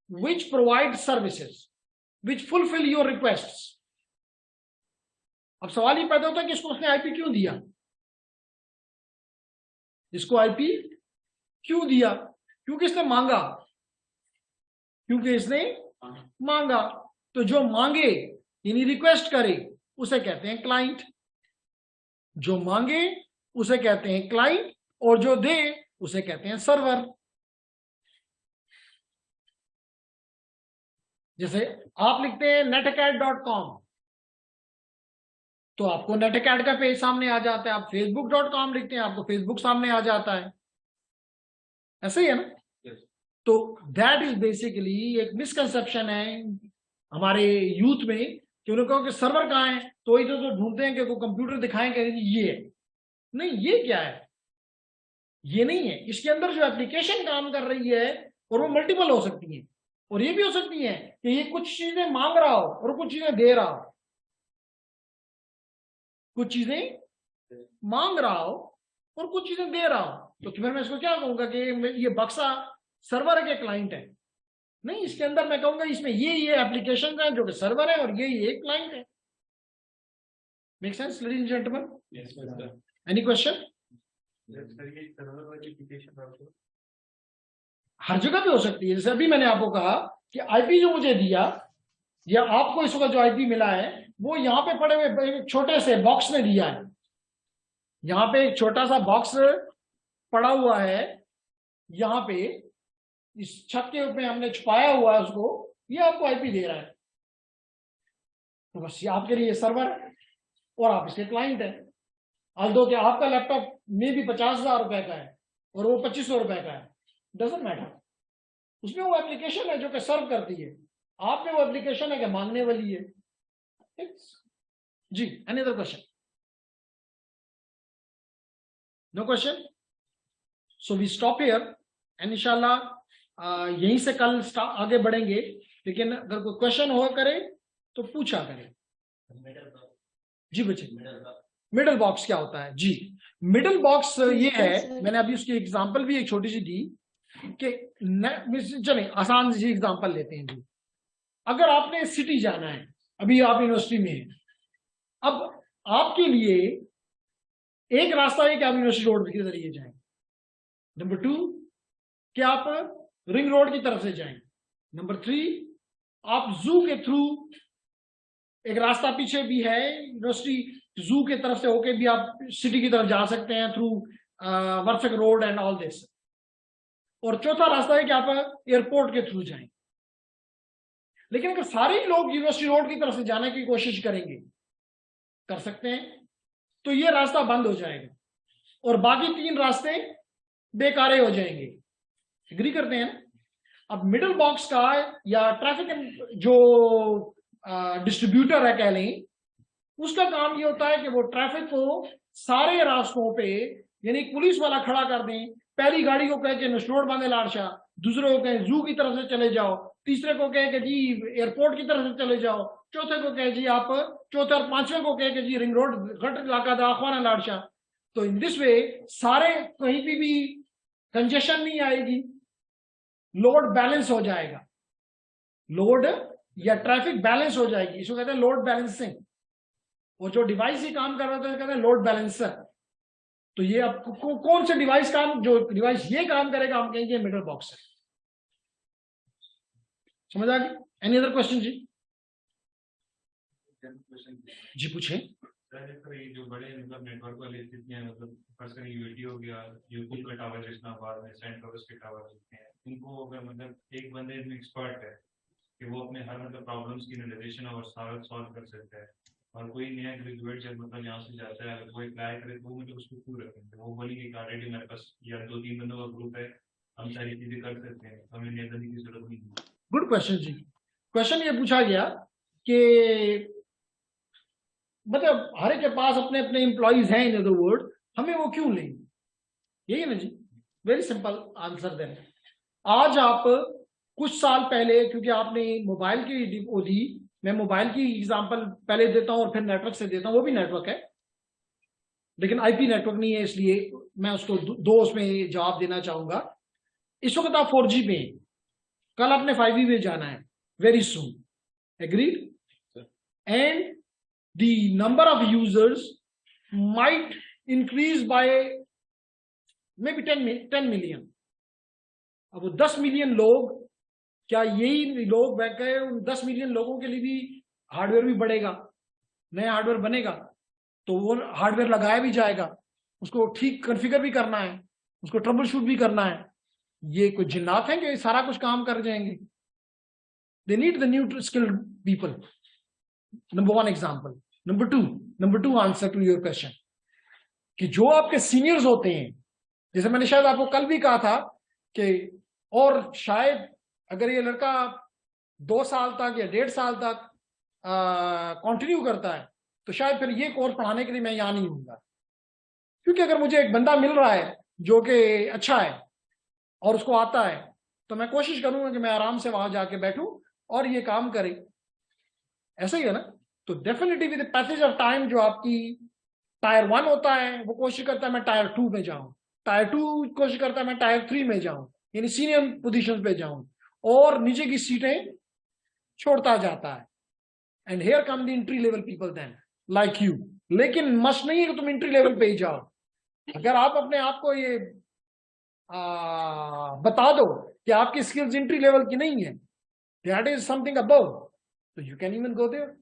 which provide services which fulfil your requests. अब सवाल ये पैदा होता है कि इसको उसने आईपी क्यों दिया, इसको आईपी क्यों दिया? क्योंकि इसने मांगा, क्योंकि इसने मांगा। तो जो मांगे यानी रिक्वेस्ट करे उसे कहते हैं क्लाइंट, जो मांगे उसे कहते हैं क्लाइंट, और जो दे उसे कहते हैं सर्वर। जैसे आप लिखते हैं netacad.com तो आपको netacad का पेज सामने आ जाता है। आप facebook.com लिखते हैं, आपको फेसबुक सामने आ जाता है। ऐसे ही है ना? तो दैट इज बेसिकली एक मिसकंसेप्शन है हमारे यूथ में कि उन्हें कहो कि सर्वर कहाँ है तो वही तो ढूंढते हैं कि वो कंप्यूटर दिखाएं कि ये है। नहीं, ये क्या है? ये नहीं है। इसके अंदर जो एप्लीकेशन काम कर रही है और वो मल्टीपल हो सकती है, और ये भी हो सकती है कि ये कुछ चीजें मांग रहा हो और कुछ चीजें दे रहा हो, कुछ चीजें मांग रहा हो और कुछ चीजें दे रहा हो। तो फिर मैं इसको क्या कहूंगा कि ये बक्सा सर्वर के क्लाइंट है? नहीं, इसके अंदर मैं कहूंगा इसमें ये एप्लीकेशन है जो कि सर्वर है और ये क्लाइंट है। Make sense ladies and gentleman? Any question? हर जगह पे हो सकती है। जैसे अभी मैंने आपको कहा कि आईपी जो मुझे दिया या आपको इस वक्त जो आईपी मिला है वो यहाँ पे पड़े हुए एक छोटे से बॉक्स में दिया है। यहाँ पे एक छोटा सा बॉक्स पड़ा हुआ है, यहाँ पे इस छत के ऊपर हमने छुपाया हुआ है उसको, ये आपको आईपी दे रहा है। तो बस ये आपके लिए सर्वर है और आप इसके क्लाइंट है। although कि आपका लैपटॉप में भी 50,000 रुपए का है और वो 2500 रुपए का है, डजंट मैटर। उसमें वो एप्लीकेशन है जो कि सर्व करती है, आप में वो एप्लीकेशन है कि मांगने वाली है। जी, any other question? No question? So we stop here and इंशाल्लाह यहीं से कल आगे बढ़ेंगे। लेकिन अगर कोई क्वेश्चन हो करे तो पूछा करें। जी बच्चे, मिडल बॉक्स क्या होता है? जी, मिडल बॉक्स ये है, मैंने अभी उसकी एग्जांपल भी एक छोटी सी दी कि चलें आसान सी एग्जांपल लेते हैं जी। अगर आपने सिटी जाना है, अभी आप यूनिवर्सिटी में हैं, अब आपके लिए एक रास्ता है कि आप यूनिवर्सिटी रोड के जरिए जाएं। नंबर 2 कि आप रिंग रोड की तरफ से जाएं। नंबर 3 आप जू के थ्रू, एक रास्ता पीछे भी है यूनिवर्सिटी जू के तरफ से होके भी आप सिटी की तरफ जा सकते हैं थ्रू वर्फिक रोड एंड ऑल दिस। और चौथा रास्ता है कि आप एयरपोर्ट के थ्रू जाएं। लेकिन अगर सारे लोग यूनिवर्सिटी रोड की तरफ से जाने की कोशिश करेंगे, कर सकते हैं, तो ये रास्ता बंद हो जाएगा और बाकी 3 रास्ते बेकारे हो जाएंगे। एग्री करते हैं? अब मिडिल बॉक्स का या ट्रैफिक जो डिस्ट्रीब्यूटर है कह लें, उसका काम ये होता है कि वो ट्रैफिक को सारे रास्तों पे, यानी पुलिस वाला खड़ा कर दें। पहली गाड़ी को कहे कि नशरोड बांधे लाड़शाह, दूसरे को कहे जू की तरफ से चले जाओ, तीसरे को कहे कि जी एयरपोर्ट की तरफ से चले जाओ, चौथे को कहे जी आप, चौथे और पांचवें को कहे कि जी रिंग रोड गट इलाका दाखवाना लाड़शाह। तो इन दिस वे सारे कहीं भी कंजेशन नहीं आएगी, लोड बैलेंस हो जाएगा, लोड या ट्रैफिक बैलेंस हो जाएगी। इसको कहते हैं लोड बैलेंसिंग। और जो डिवाइस ही काम कर रहा था कहते हैं लोड बैलेंसर। तो ये अब कौन से डिवाइस काम, जो डिवाइस ये काम करेगा हम कहेंगे मिडल बॉक्स है। समझ आ गई? एनी अदर क्वेश्चन जी? जी पूछे। जो बड़े मतलब नेटवर्क वाले स्थितियां, मतलब पर्सनली यूटी हो गया, यूट्यूब का टावर इस्लामाबाद में, सेंट लॉरेंस के टावर होते हैं, इनको अगर मतलब एक बंदे जो एक्सपर्ट है कि वो अपने हर मतलब प्रॉब्लम्स की एनालाइजेशन और सारा सॉल्व कर सकता है, और कोई नया ग्रेजुएट जब मतलब यहाँ से जाता है, अगर वो अप्लाई करे तो मतलब उसको क्यों रखेंगे? वो बोलेंगे कि ऑलरेडी मेरे पास या 2-3 बंदों का ग्रुप है, हम सारी चीजें कर सकते हैं, हमें नया करने की जरूरत नहीं है। गुड क्वेश्चन जी। क्वेश्चन ये पूछा गया कि मतलब हर एक के पास अपने अपने एम्प्लॉइज हैं, इन अदर वर्ड, हमें वो क्यों लेंगे? यही है ना जी। वेरी सिंपल आंसर दें। आज आप कुछ साल पहले, क्योंकि आपने मोबाइल की वो दी, मैं मोबाइल की एग्जांपल पहले देता हूं और फिर नेटवर्क से देता हूं, वो भी नेटवर्क है। लेकिन आईपी नेटवर्क नहीं है, इसलिए मैं उसको दो उसमें जवाब देना चाहूंगा। इस वक्त आप 4G पे हैं, कल आपने 5G पे जाना है very soon, agreed? And the number of users might increase by may be 10 million. अब वो 10 मिलियन लोग, क्या यही लोग बैठ गए, उन 10 मिलियन लोगों के लिए भी हार्डवेयर भी बढ़ेगा, नया हार्डवेयर बनेगा, तो वो हार्डवेयर लगाया भी जाएगा, उसको ठीक कॉन्फ़िगर भी करना है, उसको ट्रबल शूट भी करना है। ये कोई जिन्नात हैं कि ये सारा कुछ काम कर जाएंगे? They need the new skilled people, number 1 example. Number two answer to your question, कि जो आपके सीनियर्स होते हैं, जैसे मैंने शायद आपको कल भी कहा था कि, और शायद अगर ये लड़का 2 साल तक या 1.5 साल तक कंटिन्यू करता है, तो शायद फिर ये कोर्स पढ़ाने के लिए मैं यहाँ नहीं हूँगा। क्योंकि अगर मुझे एक बंदा मिल रहा है जो कि अच्छा है और उसको आता है, तो मैं कोशिश करूंगा कि मैं आराम से वहां जाके बैठूं और ये काम करे। ऐसा ही है ना? तो definitely with the passage of time, जो आपकी टायर 1 होता है वो कोशिश करता है मैं टायर 2 में जाऊं, टायर 2 कोशिश करता है मैं टायर 3 में जाऊं, यानी सीनियर पोजीशन पे जाऊं, और नीचे की सीटें छोड़ता जाता है। And here come the entry level people then like you. लेकिन मस्ट नहीं है कि तुम एंट्री लेवल पे ही जाओ। अगर आप अपने आप को ये बता दो कि आपकी स्किल्स एंट्री लेवल की नहीं है, दैट इज समथिंग अबव, तो you can even go there.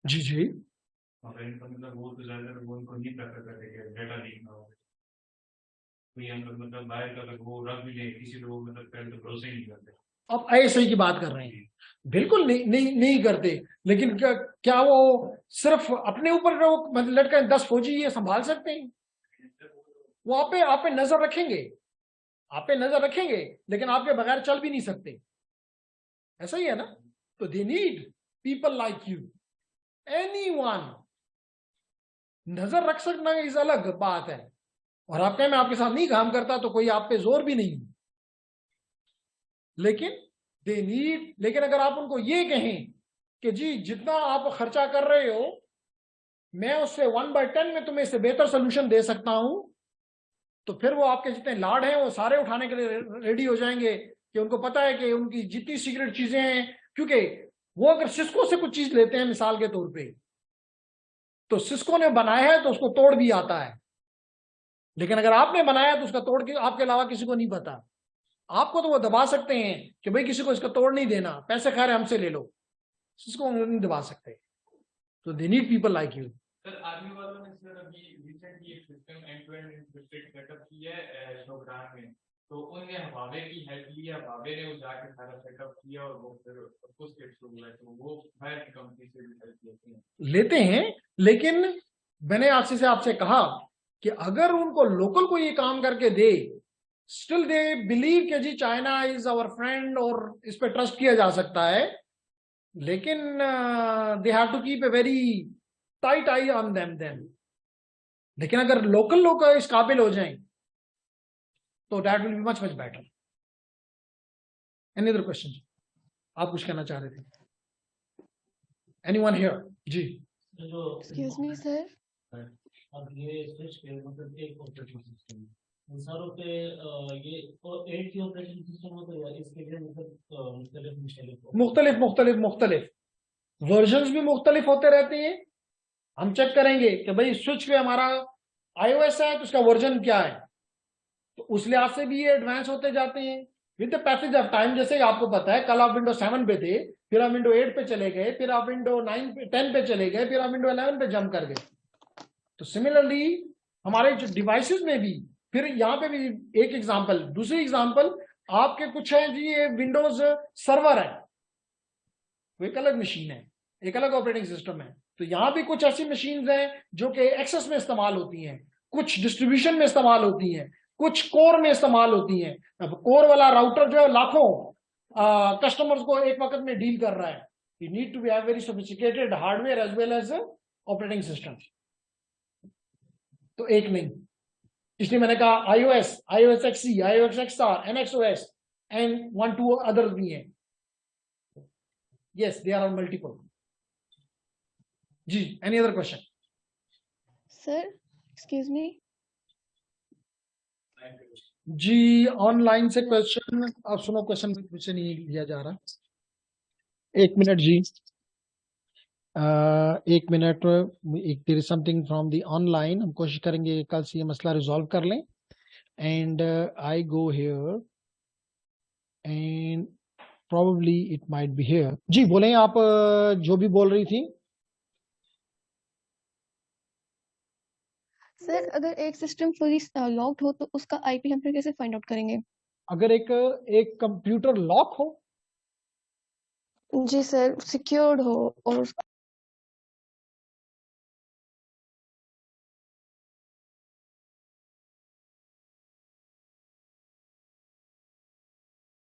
जी जी, मतलब वो तो ज्यादा वो उनको नहीं प्रेफर करते कि डेटा लीक ना हो। कोई हम लोग मतलब बाहर का अगर वो रख भी ले, किसी लोग मतलब पहले तो भरोसे ही नहीं करते। अब ऐसे ही की बात कर रहे हैं, बिल्कुल नहीं करते। लेकिन क्या वो सिर्फ अपने ऊपर मतलब लटका 10 फौजी ये संभाल सकते हैं? वो आप पे नजर रखेंगे, लेकिन आपके बगैर चल भी नहीं सकते। ऐसा ही है ना? तो they need people like you. Anyone नजर रख सकना इस अलग बात है, और आप कहें मैं आपके साथ नहीं काम करता, तो कोई आप पे जोर भी नहीं। लेकिन अगर आप उनको ये कहें कि जी जितना आप खर्चा कर रहे हो, मैं उससे 1/10 में तुम्हें इससे बेहतर सोल्यूशन दे सकता हूं, तो फिर वो आपके जितने लाड हैं वो सारे उठाने के लिए रेडी हो जाएंगे, कि उनको पता है कि उनकी जितनी सीक्रेट चीजें हैं, क्योंकि वो अगर सिस्को से कुछ चीज लेते हैं मिसाल के तौर पे, तो सिस्को ने बनाया है तो उसको तोड़ भी आता है, लेकिन अगर आपने बनाया तो उसका तोड़ के आपके अलावा किसी को नहीं पता। आपको तो वो दबा सकते हैं कि भाई किसी को इसका तोड़ नहीं देना, पैसे खैर हमसे ले लो, इसको नहीं दबा सकते। तो they need people like you. Sir army वालों ने सर अभी रिसेंटली एक system end to end encrypted setup किया है शोग्रान में, तो उनने हवावे की हेल्प लिया, हवावे ने वो जाके सारा सेटअप किया और वो फिर कुछ शुरू हुआ, तो वो बाहर की कंपनी से भी हेल्प लेते हैं। लेकिन मैंने आपसे कहा कि अगर उनको लोकल को ये काम करके दे, स्टिल दे बिलीव कि जी चाइना इज आवर फ्रेंड और इस पे ट्रस्ट किया जा सकता है, लेकिन they have to keep a very tight eye on them. लेकिन अगर लोकल लोग इस काबिल हो जाएं, तो that will be much better. Any other question? आप कुछ कहना चाह रहे थे? Anyone here? जी। एक्सक्यूज मी सर, अब ये स्विच के मतलब एक ऑपरेटिंग सिस्टम इन सारों पे ये एक ही ऑपरेटिंग सिस्टम होता है या इसके लिए मतलब मुख्तलिफ वर्जन्स भी मुख्तलिफ होते रहते हैं। हम चेक करेंगे कि भाई स्विच पे हमारा iOS है तो उसका वर्जन क्या है, तो उस लिहाज से भी ये एडवांस होते जाते हैं with the passage of time. जैसे आपको पता है कल आप विंडो 7 पे थे, फिर आप विंडो 8 पे चले गए, फिर आप विंडो 10 पे चले गए, फिर आप विंडो 11 पे जंप कर गए। तो सिमिलरली हमारे जो डिवाइसेस में भी, फिर यहाँ पे भी एक एग्जांपल, दूसरी एग्जांपल आपके कुछ है जी, ये विंडोज सर्वर है, वो एक अलग मशीन है, एक अलग ऑपरेटिंग सिस्टम है। तो यहाँ भी कुछ ऐसी मशीन हैं जो कि एक्सेस में इस्तेमाल होती हैं, कुछ डिस्ट्रीब्यूशन में इस्तेमाल होती हैं, कुछ कोर में इस्तेमाल होती हैं। अब कोर वाला राउटर जो है लाखों कस्टमर्स को एक वक्त में डील कर रहा है। You need to be have very sophisticated hardware as well as operating system. तो एक नहीं, इसलिए मैंने कहा iOS, iOS XE, iOS XR, NXOS and 1-2 others भी हैं। Yes, they are all multiple. जी, any other question? Sir excuse me जी, ऑनलाइन से क्वेश्चन, अब सुनो, क्वेश्चन मुझसे नहीं लिया जा रहा। एक मिनट जी, एक मिनट, एक there is something from the online, हम कोशिश करेंगे कल से ये मसला रिजॉल्व कर लें। And I go here and probably it might be here. जी बोलें आप, जो भी बोल रही थी। सर अगर एक सिस्टम फुली लॉक्ड हो तो उसका आईपी हम फिर कैसे फाइंड आउट करेंगे? अगर एक कंप्यूटर लॉक हो, जी सर, सिक्योर्ड हो और